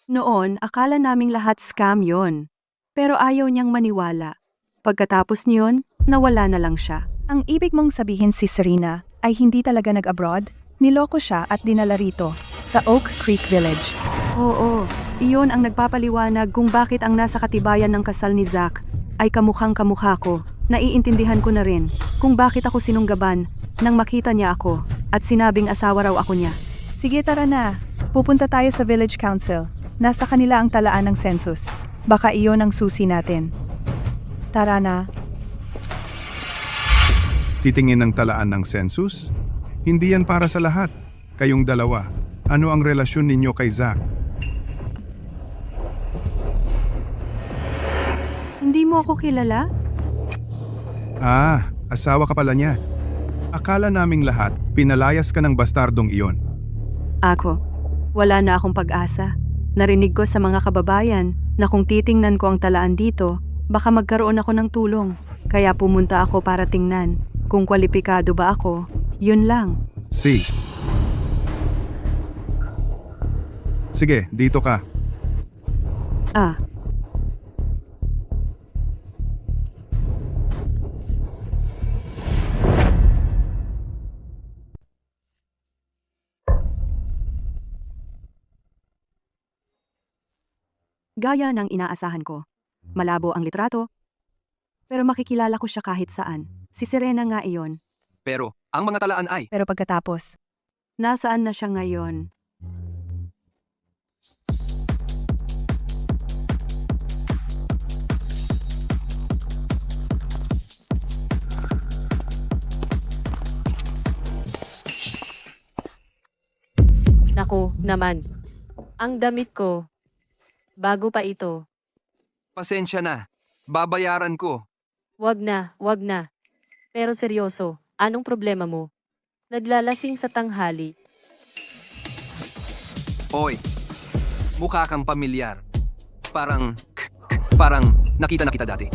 Noon, akala naming lahat scam yon. Pero ayaw niyang maniwala. Pagkatapos niyon, nawala na lang siya. Ang ibig mong sabihin si Serena ay hindi talaga nag-abroad? Niloko siya at dinala rito, sa Oak Creek Village. Oo, iyon ang nagpapaliwanag kung bakit ang nasa katibayan ng kasal ni Zack ay kamukhang kamukha ko. Naiintindihan ko na rin kung bakit ako sinunggaban nang makita niya ako at sinabing asawa raw ako niya. Sige, tara na. Pupunta tayo sa Village Council. Nasa kanila ang talaan ng census. Baka iyon ang susi natin. Tara na. Titingin ng talaan ng census? Hindi yan para sa lahat. Kayong dalawa, ano ang relasyon ninyo kay Zack? Hindi mo ako kilala? Asawa ka pala niya. Akala naming lahat, pinalayas ka ng bastardong iyon. Ako, wala na akong pag-asa. Narinig ko sa mga kababayan na kung titingnan ko ang talaan dito, baka magkaroon ako ng tulong. Kaya pumunta ako para tingnan kung kwalipikado ba ako. Yun lang. Sige, dito ka. Gaya ng inaasahan ko. Malabo ang litrato, pero makikilala ko siya kahit saan. Si Serena nga iyon. Pero, ang mga talaan ay... Pero pagkatapos, Nasaan na siya ngayon? Naku, naman. Ang damit ko. Bago pa ito. Pasensya na. Babayaran ko. Wag na, wag na. Pero seryoso, anong problema mo? Naglalasing sa tanghali. Oy, mukha kang pamilyar. Parang nakita na kita dati.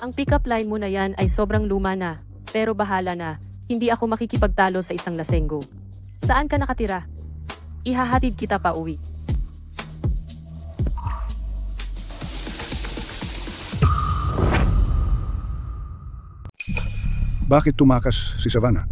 Ang pick-up line mo na yan ay sobrang luma na. Pero bahala na, hindi ako makikipagtalo sa isang lasenggo. Saan ka nakatira? Ihahatid kita pa uwi. Bakit tumakas si Savannah?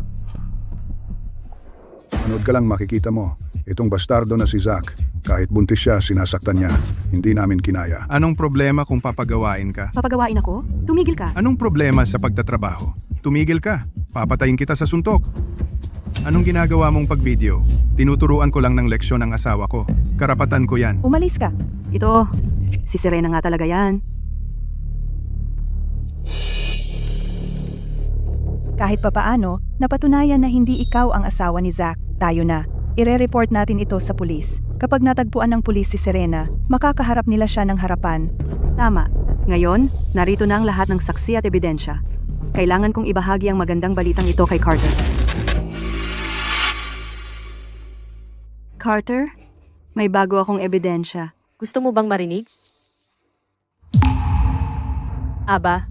Manood ka lang, makikita mo. Itong bastardo na si Zack, kahit buntis siya, sinasaktan niya. Hindi namin kinaya. Anong problema kung papagawain ka? Papagawain ako? Tumigil ka. Anong problema sa pagtatrabaho? Tumigil ka. Papatayin kita sa suntok. Anong ginagawa mong pag-video? Tinuturuan ko lang ng leksyon ang asawa ko. Karapatan ko yan. umalis ka. Ito, si Serena nga talaga yan. Kahit papaano, napatunayan na hindi ikaw ang asawa ni Zack. Tayo na. Ire-report natin ito sa pulis. Kapag natagpuan ng pulis si Serena, makakaharap nila siya ng harapan. Tama. Ngayon, narito na ang lahat ng saksi at ebidensya. Kailangan kong ibahagi ang magandang balitang ito kay Carter. Carter, may bago akong ebidensya. Gusto mo bang marinig? Aba,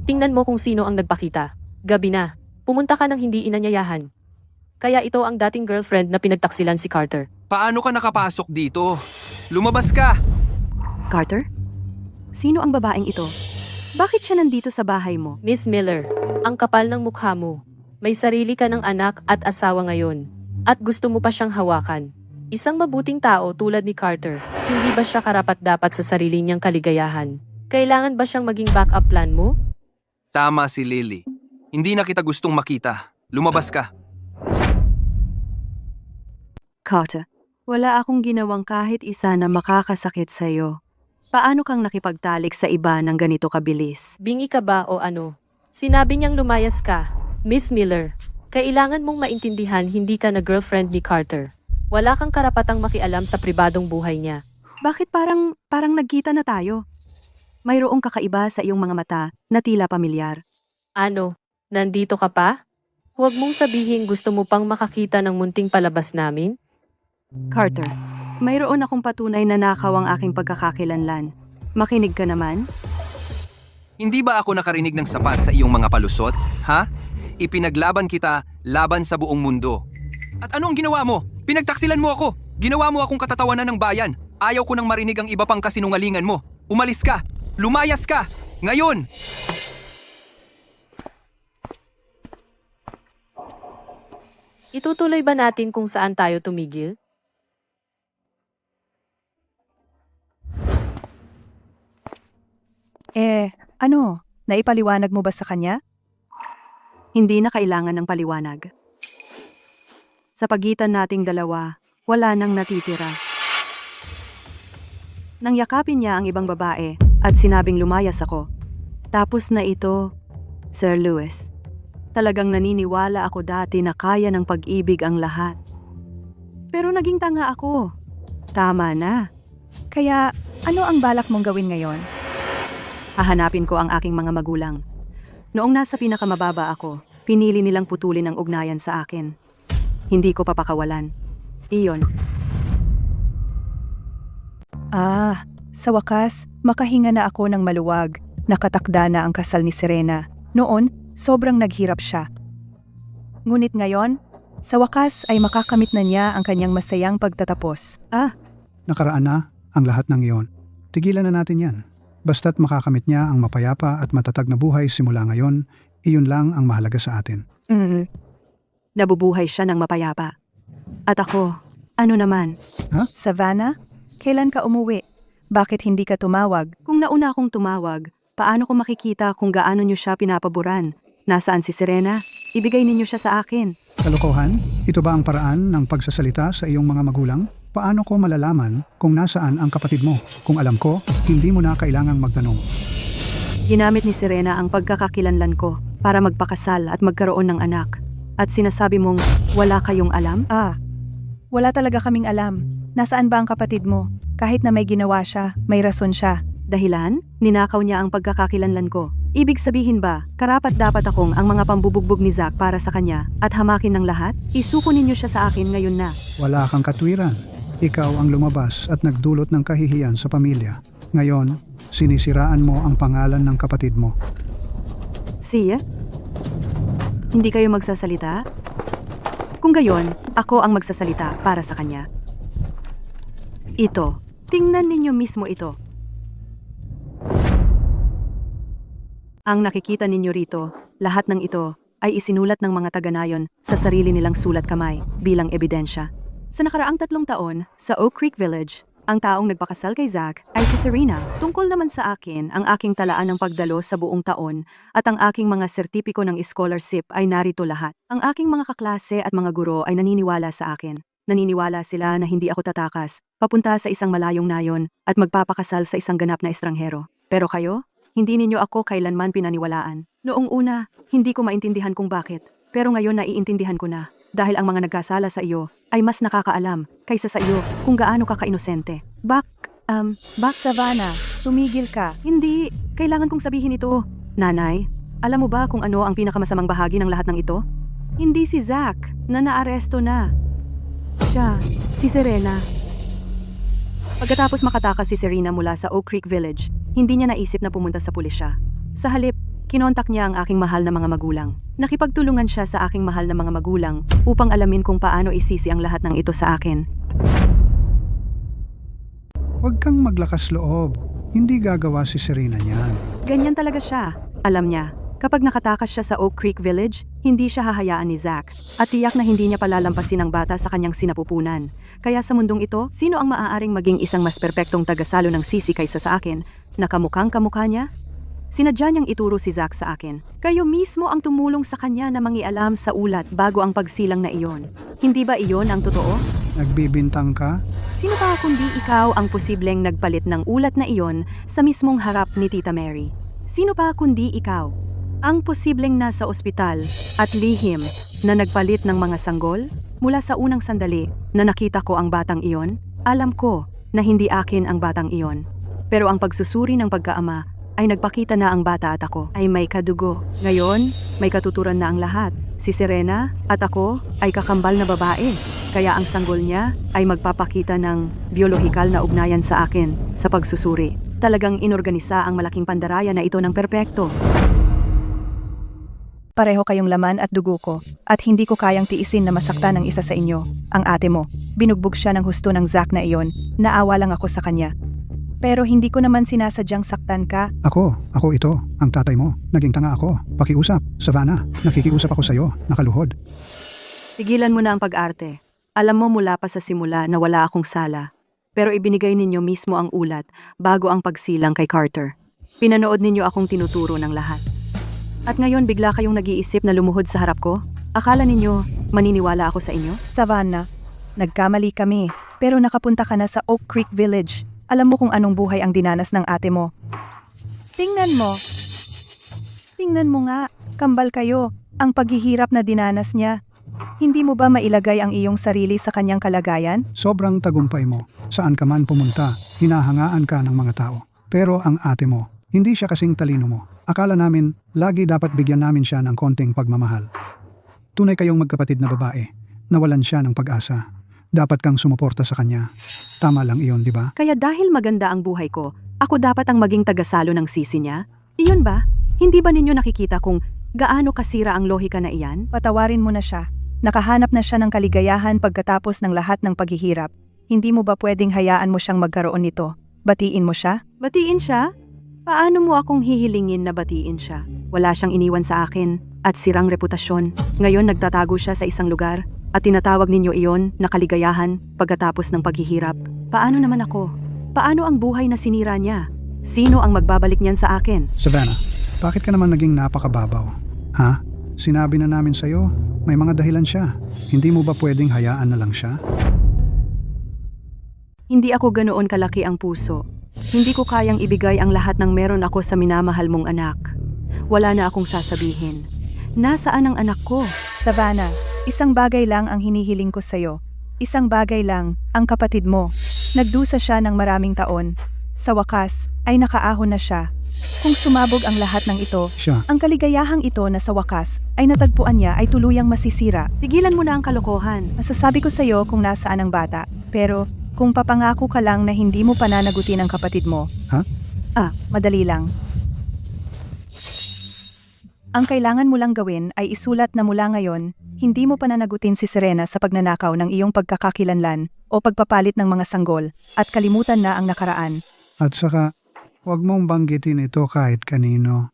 tingnan mo kung sino ang nagpakita. Gabi na. Pumunta ka ng hindi inanyayahan. Kaya ito ang dating girlfriend na pinagtaksilan si Carter. Paano ka nakapasok dito? Lumabas ka! Carter? Sino ang babaeng ito? Bakit siya nandito sa bahay mo? Miss Miller, ang kapal ng mukha mo. May sarili ka ng anak at asawa ngayon. At gusto mo pa siyang hawakan. Isang mabuting tao tulad ni Carter, hindi ba siya karapat-dapat sa sarili niyang kaligayahan? Kailangan ba siyang maging backup plan mo? Tama si Lily. Hindi na kita gustong makita. Lumabas ka. Carter, Wala akong ginawang kahit isa na makakasakit sa'yo. Paano kang nakipagtalik sa iba ng ganito kabilis? Bingi ka ba o ano? Sinabi niyang lumayas ka. Miss Miller, kailangan mong maintindihan hindi ka na girlfriend ni Carter. Wala kang karapatang makialam sa pribadong buhay niya. Bakit parang nagkita na tayo? Mayroong kakaiba sa iyong mga mata na tila pamilyar. Ano? Nandito ka pa? Huwag mong sabihin gusto mo pang makakita ng munting palabas namin? Carter, mayroon akong patunay na nakaw ang aking pagkakakilanlan. Makinig ka naman? Hindi ba ako nakarinig ng sapat sa iyong mga palusot? Ha? Ipinaglaban kita laban sa buong mundo. At ano ang ginawa mo? Pinagtaksilan mo ako. Ginawa mo akong katatawanan ng bayan. Ayaw ko nang marinig ang iba pang kasinungalingan mo. Umalis ka. Lumayas ka. Ngayon! Itutuloy ba natin kung saan tayo tumigil? Ano? Naipaliwanag mo ba sa kanya? Hindi na kailangan ng paliwanag. Sa pagitan nating dalawa, wala nang natitira. Nang yakapin niya ang ibang babae at sinabing lumayas ako. Tapos na ito, Sir Lewis. Talagang naniniwala ako dati na kaya ng pag-ibig ang lahat. Pero naging tanga ako. Tama na. Kaya, ano ang balak mong gawin ngayon? Hahanapin ko ang aking mga magulang. Noong nasa pinakamababa ako, pinili nilang putulin ang ugnayan sa akin. Hindi ko papakawalan. Iyon. Sa wakas, makahinga na ako ng maluwag. Nakatakda na ang kasal ni Serena. Noon, sobrang naghirap siya. Ngunit ngayon, sa wakas ay makakamit na niya ang kanyang masayang pagtatapos. Nakaraan na ang lahat ng iyon. Tigilan na natin yan. Basta't makakamit niya ang mapayapa at matatag na buhay simula ngayon, iyon lang ang mahalaga sa atin. Nabubuhay siya ng mapayapa. At ako, ano naman? Savannah, kailan ka umuwi? Bakit hindi ka tumawag? Kung nauna akong tumawag, paano ko makikita kung gaano niyo siya pinapaboran? Nasaan si Serena? Ibigay ninyo siya sa akin. Kalokohan, ito ba ang paraan ng pagsasalita sa iyong mga magulang? Paano ko malalaman kung nasaan ang kapatid mo? Kung alam ko, hindi mo na kailangang magtanong. Ginamit ni Serena ang pagkakakilanlan ko para magpakasal at magkaroon ng anak. At sinasabi mong wala kayong alam? Wala talaga kaming alam. Nasaan ba ang kapatid mo? Kahit na may ginawa siya, may rason siya. Dahilan? Ninakaw niya ang pagkakakilanlan ko. Ibig sabihin ba, karapat-dapat akong ang mga pambubugbog ni Zack para sa kanya at hamakin ng lahat? Isuko ninyo siya sa akin ngayon na. Wala kang katwiran. Ikaw ang lumabas at nagdulot ng kahihiyan sa pamilya. Ngayon, sinisiraan mo ang pangalan ng kapatid mo. Siya? Hindi kayo magsasalita? Kung gayon, ako ang magsasalita para sa kanya. Ito, tingnan ninyo mismo ito. Ang nakikita ninyo rito, lahat ng ito ay isinulat ng mga taga-nayon sa sarili nilang sulat kamay bilang ebidensya. Sa nakaraang 3 taon, sa Oak Creek Village, ang taong nagpakasal kay Zack ay si Serena. Tungkol naman sa akin, ang aking talaan ng pagdalo sa buong taon at ang aking mga sertipiko ng scholarship ay narito lahat. Ang aking mga kaklase at mga guro ay naniniwala sa akin. Naniniwala sila na hindi ako tatakas, papunta sa isang malayong nayon at magpapakasal sa isang ganap na estranghero. Pero kayo, hindi ninyo ako kailanman pinaniwalaan. Noong una, hindi ko maintindihan kung bakit. Pero ngayon naiintindihan ko na. Dahil ang mga nagkasala sa iyo ay mas nakakaalam kaysa sa iyo kung gaano ka kainosente. Savannah, tumigil ka. Hindi, kailangan kong sabihin ito. Nanay, alam mo ba kung ano ang pinakamasamang bahagi ng lahat ng ito? Hindi si Zack na naaresto na. Siya, si Serena. Pagkatapos makatakas si Serena mula sa Oak Creek Village, hindi niya naisip na pumunta sa pulisya. Sa halip, kinontak niya ang aking mahal na mga magulang. Nakipagtulungan siya sa aking mahal na mga magulang upang alamin kung paano isisi ang lahat ng ito sa akin. Huwag kang maglakas loob. Hindi gagawa si Serena niyan. Ganyan talaga siya. Alam niya, kapag nakatakas siya sa Oak Creek Village, hindi siya hahayaan ni Zack. At tiyak na hindi niya palalampasin ang bata sa kanyang sinapupunan. Kaya sa mundong ito, sino ang maaaring maging isang mas perpektong tagasalo ng sisi kaysa sa akin? Na kamukhang kamukha niya? Sinadya niyang ituro si Zack sa akin. Kayo mismo ang tumulong sa kanya na mangialam sa ulat bago ang pagsilang na iyon. Hindi ba iyon ang totoo? Nagbibintang ka? Sino pa kundi ikaw ang posibleng nagpalit ng ulat na iyon sa mismong harap ni Tita Mary? Sino pa kundi ikaw? Ang posibleng nasa ospital at lihim na nagpalit ng mga sanggol? Mula sa unang sandali na nakita ko ang batang iyon, alam ko na hindi akin ang batang iyon. Pero ang pagsusuri ng pagkaama ay nagpakita na ang bata at ako ay may kadugo. Ngayon, may katuturan na ang lahat. Si Serena at ako ay kakambal na babae. Kaya ang sanggol niya ay magpapakita ng biolohikal na ugnayan sa akin sa pagsusuri. Talagang inorganisa ang malaking pandaraya na ito ng perpekto. Pareho kayong laman at dugo ko, at hindi ko kayang tiisin na masaktan ng isa sa inyo, ang ate mo. Binugbog siya ng husto ng Zack na iyon, naawa lang ako sa kanya. Pero hindi ko naman sinasadyang saktan ka. Ako ito, ang tatay mo. Naging tanga ako. Pakiusap, Savannah. Nakikiusap ako sa'yo, nakaluhod. Tigilan mo na ang pag-arte. Alam mo mula pa sa simula na wala akong sala. Pero ibinigay ninyo mismo ang ulat bago ang pagsilang kay Carter. Pinanood ninyo akong tinuturo ng lahat. At ngayon bigla kayong nag-iisip na lumuhod sa harap ko? Akala ninyo maniniwala ako sa inyo? Savannah, nagkamali kami, pero nakapunta ka na sa Oak Creek Village. Alam mo kung anong buhay ang dinanas ng ate mo. Tingnan mo. Tingnan mo nga, kambal kayo, ang paghihirap na dinanas niya. Hindi mo ba mailagay ang iyong sarili sa kanyang kalagayan? Sobrang tagumpay mo. Saan ka man pumunta, hinahangaan ka ng mga tao. Pero ang ate mo, hindi siya kasing talino mo. Akala namin, lagi dapat bigyan namin siya ng konting pagmamahal. Tunay kayong magkapatid na babae. Nawalan siya ng pag-asa. Dapat kang sumuporta sa kanya. Tama lang iyon, di ba? Kaya dahil maganda ang buhay ko, ako dapat ang maging tagasalo ng sisi niya? Iyon ba? Hindi ba ninyo nakikita kung gaano kasira ang lohika na iyan? Patawarin mo na siya. Nakahanap na siya ng kaligayahan pagkatapos ng lahat ng paghihirap. Hindi mo ba pwedeng hayaan mo siyang magkaroon nito? Batiin mo siya? Batiin siya? Paano mo akong hihilingin na batiin siya? Wala siyang iniwan sa akin at sirang reputasyon. Ngayon nagtatago siya sa isang lugar at tinatawag ninyo iyon na kaligayahan pagkatapos ng paghihirap. Paano naman ako? Paano ang buhay na sinira niya? Sino ang magbabalik niyan sa akin? Savannah, bakit ka naman naging napakababaw? Ha? Sinabi na namin sa'yo, may mga dahilan siya. Hindi mo ba pwedeng hayaan na lang siya? Hindi ako ganoon kalaki ang puso. Hindi ko kayang ibigay ang lahat ng meron ako sa minamahal mong anak. Wala na akong sasabihin. Nasaan ang anak ko? Savannah, isang bagay lang ang hinihiling ko sa'yo. Isang bagay lang, ang kapatid mo. Nagdusa siya ng maraming taon. Sa wakas, ay nakaahon na siya. Kung sumabog ang lahat ng ito, Siya. ang kaligayahang ito na sa wakas ay natagpuan niya ay tuluyang masisira. Tigilan mo na ang kalokohan. Masasabi ko sa'yo kung nasaan ang bata, pero kung papangako ka lang na hindi mo pananagutin ang kapatid mo, madali lang. Ang kailangan mo lang gawin ay isulat na mula ngayon, hindi mo pananagutin si Serena sa pagnanakaw ng iyong pagkakakilanlan o pagpapalit ng mga sanggol at kalimutan na ang nakaraan. At saka, huwag mong banggitin ito kahit kanino.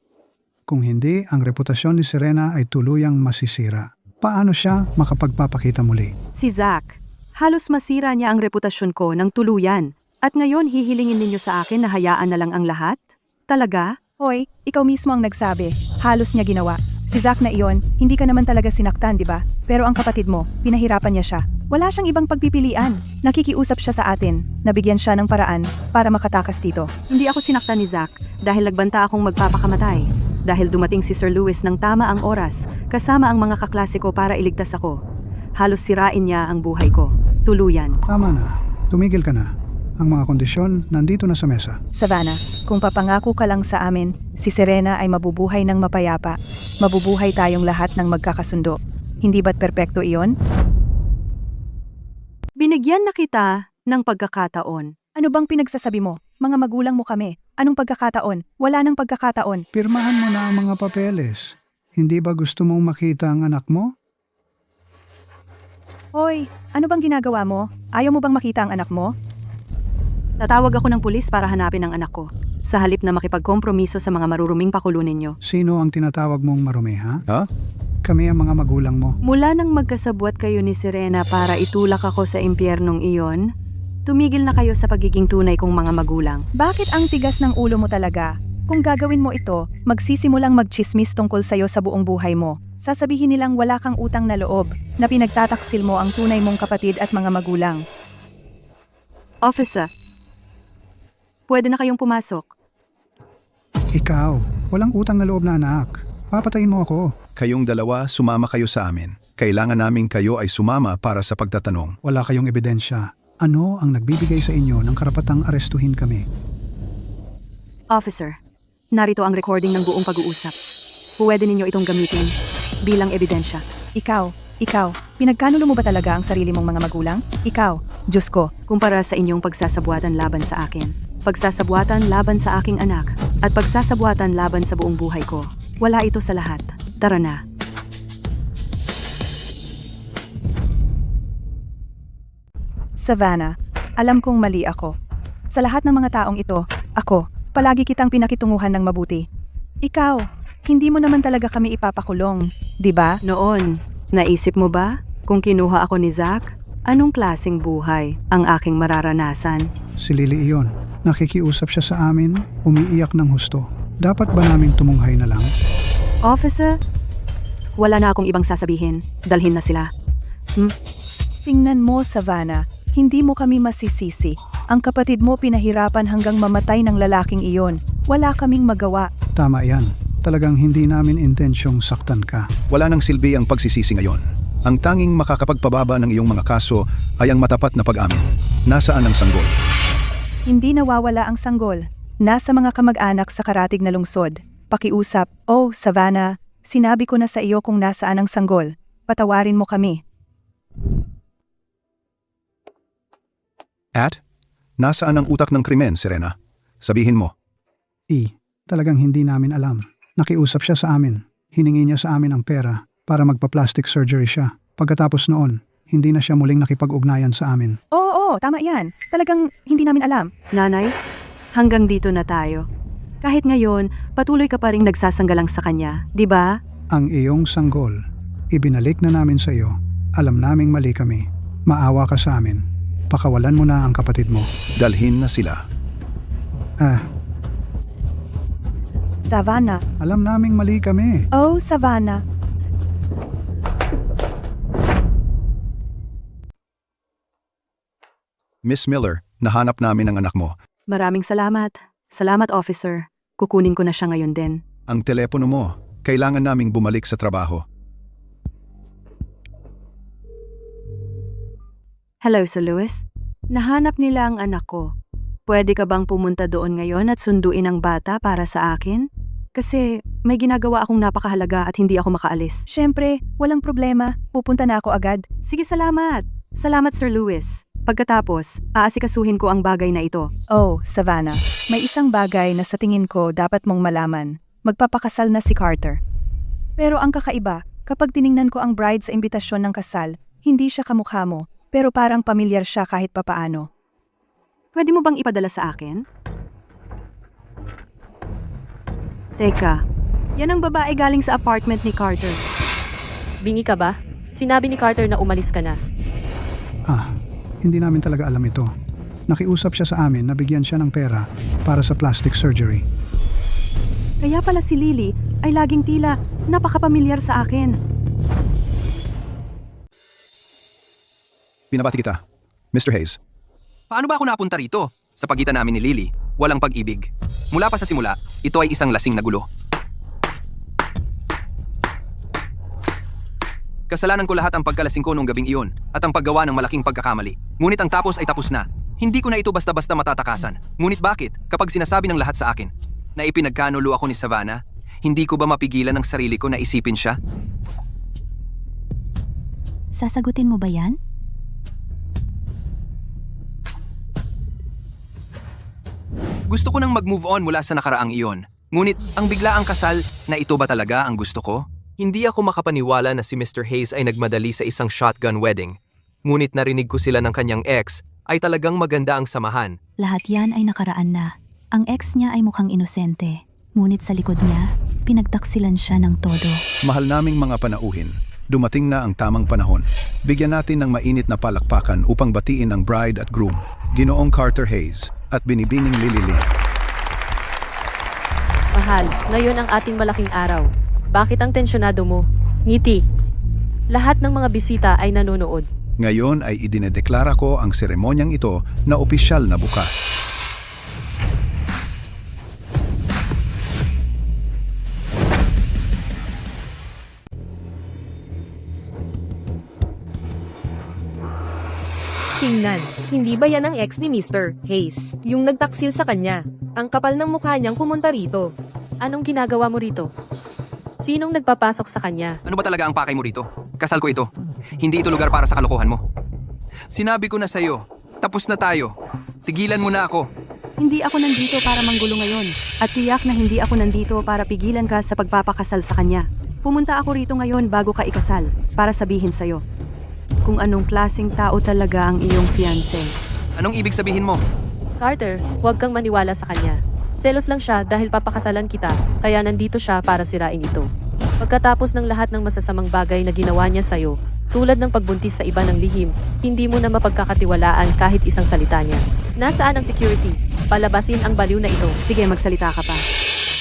Kung hindi, ang reputasyon ni Serena ay tuluyang masisira. Paano siya makapagpapakita muli? Si Zack. Halos masira niya ang reputasyon ko ng tuluyan. At ngayon hihilingin ninyo sa akin na hayaan na lang ang lahat? Talaga? Hoy, ikaw mismo ang nagsabi. Halos niya ginawa. Si Zack na iyon, hindi ka naman talaga sinaktan, di ba? Pero ang kapatid mo, pinahirapan niya siya. Wala siyang ibang pagpipilian. Nakikiusap siya sa atin. Nabigyan siya ng paraan para makatakas dito. Hindi ako sinaktan ni Zack dahil nagbanta akong magpapakamatay. Dahil dumating si Sir Lewis ng tama ang oras, kasama ang mga kaklase ko para iligtas ako. Halos sirain niya ang buhay ko. Tuluyan. Tama na. Tumigil ka na. Ang mga kondisyon nandito na sa mesa. Savannah, kung papangako ka lang sa amin, si Serena ay mabubuhay ng mapayapa. Mabubuhay tayong lahat ng magkakasundo. Hindi ba't perpekto iyon? Binigyan na kita ng pagkakataon. Ano bang pinagsasabi mo? Mga magulang mo kami. Anong pagkakataon? Wala nang pagkakataon. Pirmahan mo na ang mga papeles. Hindi ba gusto mong makita ang anak mo? Hoy, ano bang ginagawa mo? Ayaw mo bang makita ang anak mo? Tatawag ako ng pulis para hanapin ang anak ko. Sa halip na makipagkompromiso sa mga maruruming pakulo ninyo. Sino ang tinatawag mong marumi, ha? Ha? Kami ang mga magulang mo. Mula nang magkasabwat kayo ni Serena para itulak ako sa impyernong iyon, tumigil na kayo sa pagiging tunay kong mga magulang. Bakit ang tigas ng ulo mo talaga? Kung gagawin mo ito, magsisimulang magchismis tungkol sa'yo sa buong buhay mo. Sasabihin nilang wala kang utang na loob, na pinagtataksil mo ang tunay mong kapatid at mga magulang. Officer, pwede na kayong pumasok. Ikaw, walang utang na loob na anak. Papatayin mo ako. Kayong dalawa, sumama kayo sa amin. Kailangan namin kayo ay sumama para sa pagtatanong. Wala kayong ebidensya. Ano ang nagbibigay sa inyo ng karapatang arestuhin kami? Officer, narito ang recording ng buong pag-uusap. Pwede ninyo itong gamitin bilang ebidensya. Ikaw, pinagkanulo mo ba talaga ang sarili mong mga magulang? Ikaw, Diyos ko, Kumpara sa inyong pagsasabuatan laban sa akin, pagsasabuatan laban sa aking anak, at pagsasabuatan laban sa buong buhay ko, wala ito sa lahat. Tara na. Savannah, alam kong mali ako. Sa lahat ng mga taong ito, ako, palagi kitang pinakitunguhan ng mabuti. Ikaw, hindi mo naman talaga kami ipapakulong, di ba? Noon, naisip mo ba kung kinuha ako ni Zach, anong klaseng buhay ang aking mararanasan? Si Lily iyon. Nakikiusap siya sa amin, umiiyak ng husto. Dapat ba naming tumunghay na lang? Officer, wala na akong ibang sasabihin. Dalhin na sila. Tingnan mo, Savannah, hindi mo kami masisisi. Ang kapatid mo pinahirapan hanggang mamatay ng lalaking iyon. Wala kaming magawa. Tama yan. Talagang hindi namin intensyong saktan ka. Wala nang silbi ang pagsisisi ngayon. Ang tanging makakapagpababa ng iyong mga kaso ay ang matapat na pag-amin. Nasaan ang sanggol? Hindi nawawala ang sanggol. Nasa mga kamag-anak sa karatig na lungsod. Pakiusap, oh Savannah, sinabi ko na sa iyo kung nasaan ang sanggol. Patawarin mo kami. At? Nasaan ang utak ng krimen, Serena? Sabihin mo. Talagang hindi namin alam. Nakiusap siya sa amin. Hiningi niya sa amin ang pera para magpa-plastic surgery siya. Pagkatapos noon, hindi na siya muling nakipag-ugnayan sa amin. Oo, tama yan. Talagang hindi namin alam. Nanay, hanggang dito na tayo. Kahit ngayon, patuloy ka pa ring nagsasanggalang sa kanya, di ba? Ang iyong sanggol, ibinalik na namin sa iyo. Alam naming mali kami. Maawa ka sa amin. Pakawalan mo na ang kapatid mo. Dalhin na sila. Savannah. Alam naming mali kami. Oh, Savannah. Miss Miller, nahanap namin ang anak mo. Maraming salamat. Salamat, officer. Kukunin ko na siya ngayon din. Ang telepono mo, kailangan naming bumalik sa trabaho. Hello, Sir Lewis. Nahanap nila ang anak ko. Pwede ka bang pumunta doon ngayon at sunduin ang bata para sa akin? Kasi may ginagawa akong napakahalaga at hindi ako makaalis. Siyempre, walang problema. Pupunta na ako agad. Sige, salamat. Salamat, Sir Lewis. Pagkatapos, aasikasuhin ko ang bagay na ito. Oh, Savannah, may isang bagay na sa tingin ko dapat mong malaman. Magpapakasal na si Carter. Pero ang kakaiba, kapag tiningnan ko ang bride sa imbitasyon ng kasal, hindi siya kamukha mo, pero parang pamilyar siya kahit papaano. Pwede mo bang ipadala sa akin? Teka, yan ang babae galing sa apartment ni Carter. Bingi ka ba? Sinabi ni Carter na umalis ka na. Hindi namin talaga alam ito. Nakiusap siya sa amin na bigyan siya ng pera para sa plastic surgery. Kaya pala si Lily ay laging tila napakapamilyar sa akin. Pinabati kita. Mr. Hayes. Paano ba ako napunta rito? Sa pagitan namin ni Lily, walang pag-ibig. Mula pa sa simula, ito ay isang lasing na gulo. Kasalanan ko lahat ang pagkalasing ko noong gabing iyon at ang paggawa ng malaking pagkakamali. Ngunit ang tapos ay tapos na. Hindi ko na ito basta-basta matatakasan. Ngunit bakit, kapag sinasabi ng lahat sa akin na ipinagkanulo ako ni Savannah, hindi ko ba mapigilan ang sarili ko na isipin siya? Sasagutin mo ba yan? Gusto ko nang mag-move on mula sa nakaraang iyon. Ngunit ang biglaang kasal na ito ba talaga ang gusto ko? Hindi ako makapaniwala na si Mr. Hayes ay nagmadali sa isang shotgun wedding. Ngunit narinig ko sila ng kanyang ex ay talagang maganda ang samahan. Lahat yan ay nakaraan na. Ang ex niya ay mukhang inosente. Ngunit sa likod niya, pinagtaksilan siya ng todo. Mahal naming mga panauhin. Dumating na ang tamang panahon. Bigyan natin ng mainit na palakpakan upang batiin ang bride at groom, Ginoong Carter Hayes at binibining Lily Lynn. Mahal, ngayon ang ating malaking araw. Bakit ang tensyonado mo? Ngiti. Lahat ng mga bisita ay nanonood. Ngayon ay idinedeklara ko ang seremonyang ito na opisyal na bukas. Tingnan, hindi ba yan ang ex ni Mr. Hayes? Yung nagtaksil sa kanya. Ang kapal ng mukha niyang pumunta rito. Anong ginagawa mo rito? Sinong nagpapasok sa kanya? Ano ba talaga ang pakay mo rito? Kasal ko ito. Hindi ito lugar para sa kalokohan mo. Sinabi ko na sa'yo, tapos na tayo. Tigilan mo na ako. Hindi ako nandito para manggulo ngayon. At tiyak na hindi ako nandito para pigilan ka sa pagpapakasal sa kanya. Pumunta ako rito ngayon bago ka ikasal, para sabihin sa'yo kung anong klaseng tao talaga ang iyong fiancé. Anong ibig sabihin mo? Carter, huwag kang maniwala sa kanya. Selos lang siya dahil papakasalan kita, kaya nandito siya para sirain ito. Pagkatapos ng lahat ng masasamang bagay na ginawa niya sa'yo, tulad ng pagbuntis sa iba ng lihim, hindi mo na mapagkakatiwalaan kahit isang salita niya. Nasaan ang security? Palabasin ang baliw na ito. Sige, magsalita ka pa.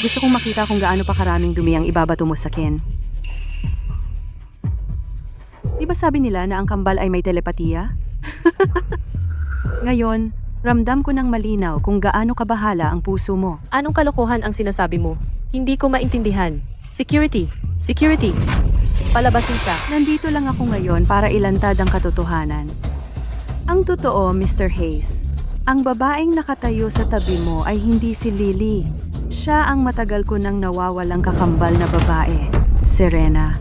Gusto kong makita kung gaano pa karaming dumi ang ibabato mo sa Ken. Di ba sabi nila na ang kambal ay may telepatiya? Ngayon, ramdam ko ng malinaw kung gaano kabahala ang puso mo. Anong kalokohan ang sinasabi mo? Hindi ko maintindihan. Security! Security! Palabasin siya. Nandito lang ako ngayon para ilantad ang katotohanan. Ang totoo, Mr. Hayes, ang babaeng nakatayo sa tabi mo ay hindi si Lily. Siya ang matagal ko nang nawawalang kakambal na babae, Serena.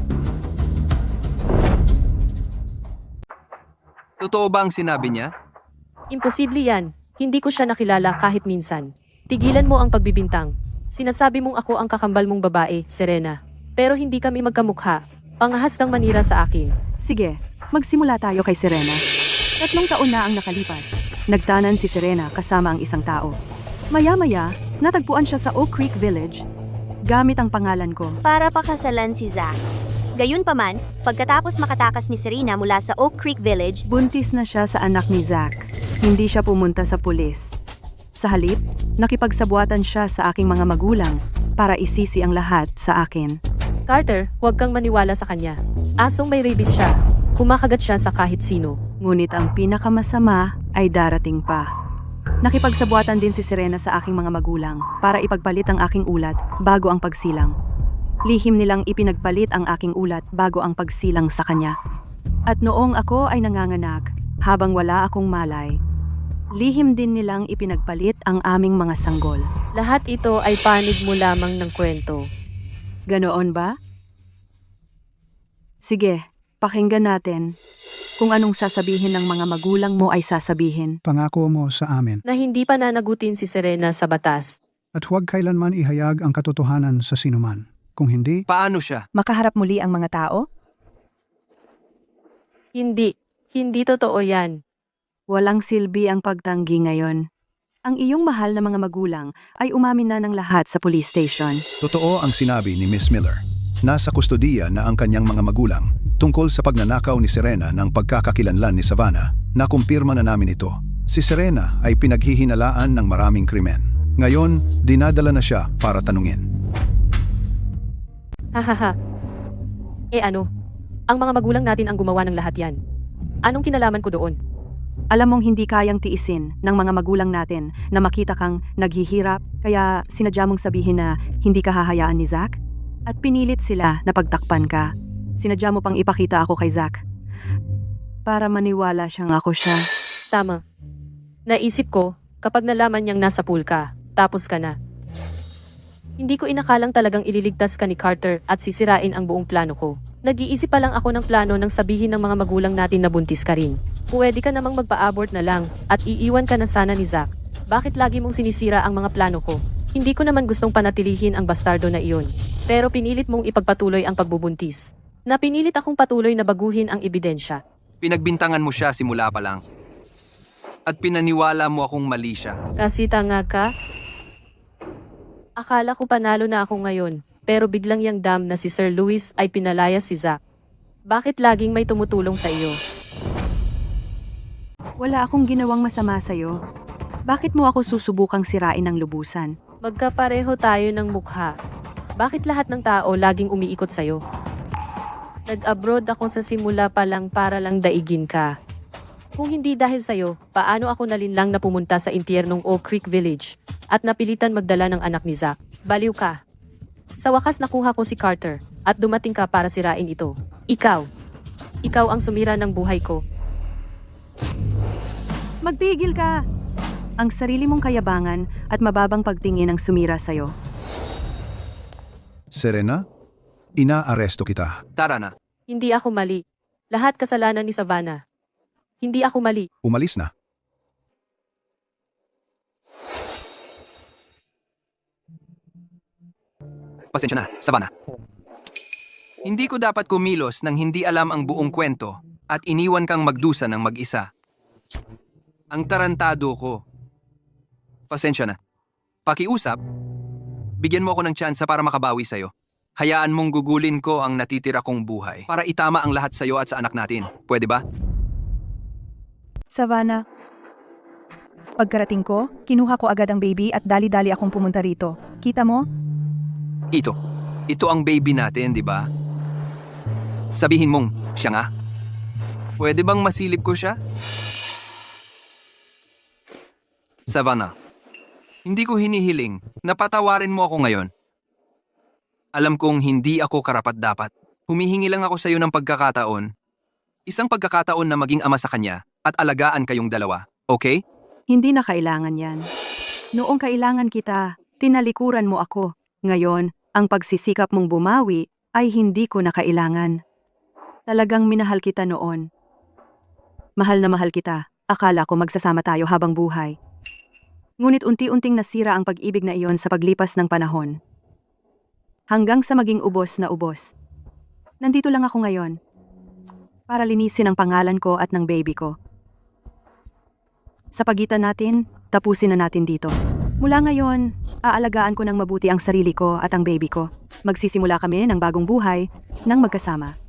Totoo ba ang sinabi niya? Imposible yan. Hindi ko siya nakilala kahit minsan. Tigilan mo ang pagbibintang. Sinasabi mong ako ang kakambal mong babae, Serena. Pero hindi kami magkamukha. Pangahas kang manira sa akin. Sige, magsimula tayo kay Serena. 3 taon na ang nakalipas. Nagtanan si Serena kasama ang isang tao. Maya-maya, natagpuan siya sa Oak Creek Village gamit ang pangalan ko. Para pakasalan si Zack. Gayunpaman, pagkatapos makatakas ni Serena mula sa Oak Creek Village, Buntis na siya sa anak ni Zack. Hindi siya pumunta sa pulis. Sa halip, nakipagsabuatan siya sa aking mga magulang para isisi ang lahat sa akin. Carter, huwag kang maniwala sa kanya. Asong may rabies siya. Kumakagat siya sa kahit sino. Ngunit ang pinakamasama ay darating pa. Nakipagsabuatan din si Serena sa aking mga magulang para ipagpalit ang aking ulat bago ang pagsilang. Lihim nilang ipinagpalit ang aking ulat bago ang pagsilang sa kanya. At noong ako ay nanganganak, habang wala akong malay, lihim din nilang ipinagpalit ang aming mga sanggol. Lahat ito ay panig mo lamang ng kwento. Ganoon ba? Sige, pakinggan natin. Kung anong sasabihin ng mga magulang mo ay sasabihin. Pangako mo sa amin. Na hindi pa nanagutin si Serena sa batas. At huwag kailanman ihayag ang katotohanan sa sinuman. Kung hindi, Paano siya? Makaharap muli ang mga tao? Hindi. Hindi totoo yan. Walang silbi ang pagtanggi ngayon. Ang iyong mahal na mga magulang ay umamin na ng lahat sa police station. Totoo ang sinabi ni Miss Miller. Nasa kustodiya na ang kanyang mga magulang tungkol sa pagnanakaw ni Serena ng pagkakakilanlan ni Savannah. Nakumpirma na namin ito. Si Serena ay pinaghihinalaan ng maraming krimen. Ngayon, dinadala na siya para tanungin. Hahaha. Ano? Ang mga magulang natin ang gumawa ng lahat yan. Anong kinalaman ko doon? Alam mong hindi kayang tiisin ng mga magulang natin na makita kang naghihirap, kaya sinadya mong sabihin na hindi ka hahayaan ni Zack? At pinilit sila na pagtakpan ka. Sinadya mo pang ipakita ako kay Zack para maniwala siyang ako siya. Tama. Naisip ko, kapag nalaman niyang nasa pool ka, tapos ka na. Hindi ko inakalang talagang ililigtas ka ni Carter at sisirain ang buong plano ko. Nag-iisip pa lang ako ng plano nang sabihin ng mga magulang natin na buntis ka rin. Pwede ka namang magpa-abort na lang at iiwan ka na sana ni Zack. Bakit lagi mong sinisira ang mga plano ko? Hindi ko naman gustong panatilihin ang bastardo na iyon. Pero pinilit mong ipagpatuloy ang pagbubuntis. Napinilit akong patuloy na baguhin ang ebidensya. Pinagbintangan mo siya simula pa lang. At pinaniwala mo akong mali siya. Kasi tanga ka? Akala ko panalo na ako ngayon, pero biglang yang dam na si Sir Louis ay pinalaya si Zack. Bakit laging may tumutulong sa iyo? Wala akong ginawang masama sa'yo. Bakit mo ako susubukang sirain ng lubusan? Magkapareho tayo ng mukha. Bakit lahat ng tao laging umiikot sa'yo? Nag-abroad ako sa simula pa lang para lang daigin ka. Kung hindi dahil sa'yo, paano ako nalinlang na pumunta sa impyernong Oak Creek Village at napilitan magdala ng anak ni Zack? Baliw ka. Sa wakas nakuha ko si Carter at dumating ka para sirain ito. Ikaw ang sumira ng buhay ko. Magpigil ka! Ang sarili mong kayabangan at mababang pagtingin ang sumira sa'yo. Serena, inaaresto kita. Tara na. Hindi ako mali. Lahat kasalanan ni Savannah. Hindi ako mali. Umalis na. Pasensya na, Savannah. Hindi ko dapat kumilos nang hindi alam ang buong kwento at iniwan kang magdusa ng mag-isa. Ang tarantado ko. Pasensya na. Pakiusap, bigyan mo ako ng tsansa para makabawi sa'yo. Hayaan mong gugulin ko ang natitira kong buhay para itama ang lahat sa'yo at sa anak natin. Pwede ba? Savannah, pagkarating ko, kinuha ko agad ang baby at dali-dali akong pumunta rito. Kita mo? Ito ang baby natin, di ba? Sabihin mong, siya nga. Pwede bang masilip ko siya? Savannah, hindi ko hinihiling na patawarin mo ako ngayon. Alam kong hindi ako karapat-dapat. Humihingi lang ako sa iyo ng pagkakataon. Isang pagkakataon na maging ama sa kanya at alagaan kayong dalawa, okay? Hindi na kailangan yan. Noong kailangan kita, tinalikuran mo ako. Ngayon, ang pagsisikap mong bumawi ay hindi ko na kailangan. Talagang minahal kita noon. Mahal na mahal kita. Akala ko magsasama tayo habang buhay. Ngunit unti-unting nasira ang pag-ibig na iyon sa paglipas ng panahon. Hanggang sa maging ubos na ubos. Nandito lang ako ngayon. Para linisin ang pangalan ko at ng baby ko. Sa pagitan natin, tapusin na natin dito. Mula ngayon, aalagaan ko ng mabuti ang sarili ko at ang baby ko. Magsisimula kami ng bagong buhay ng magkasama.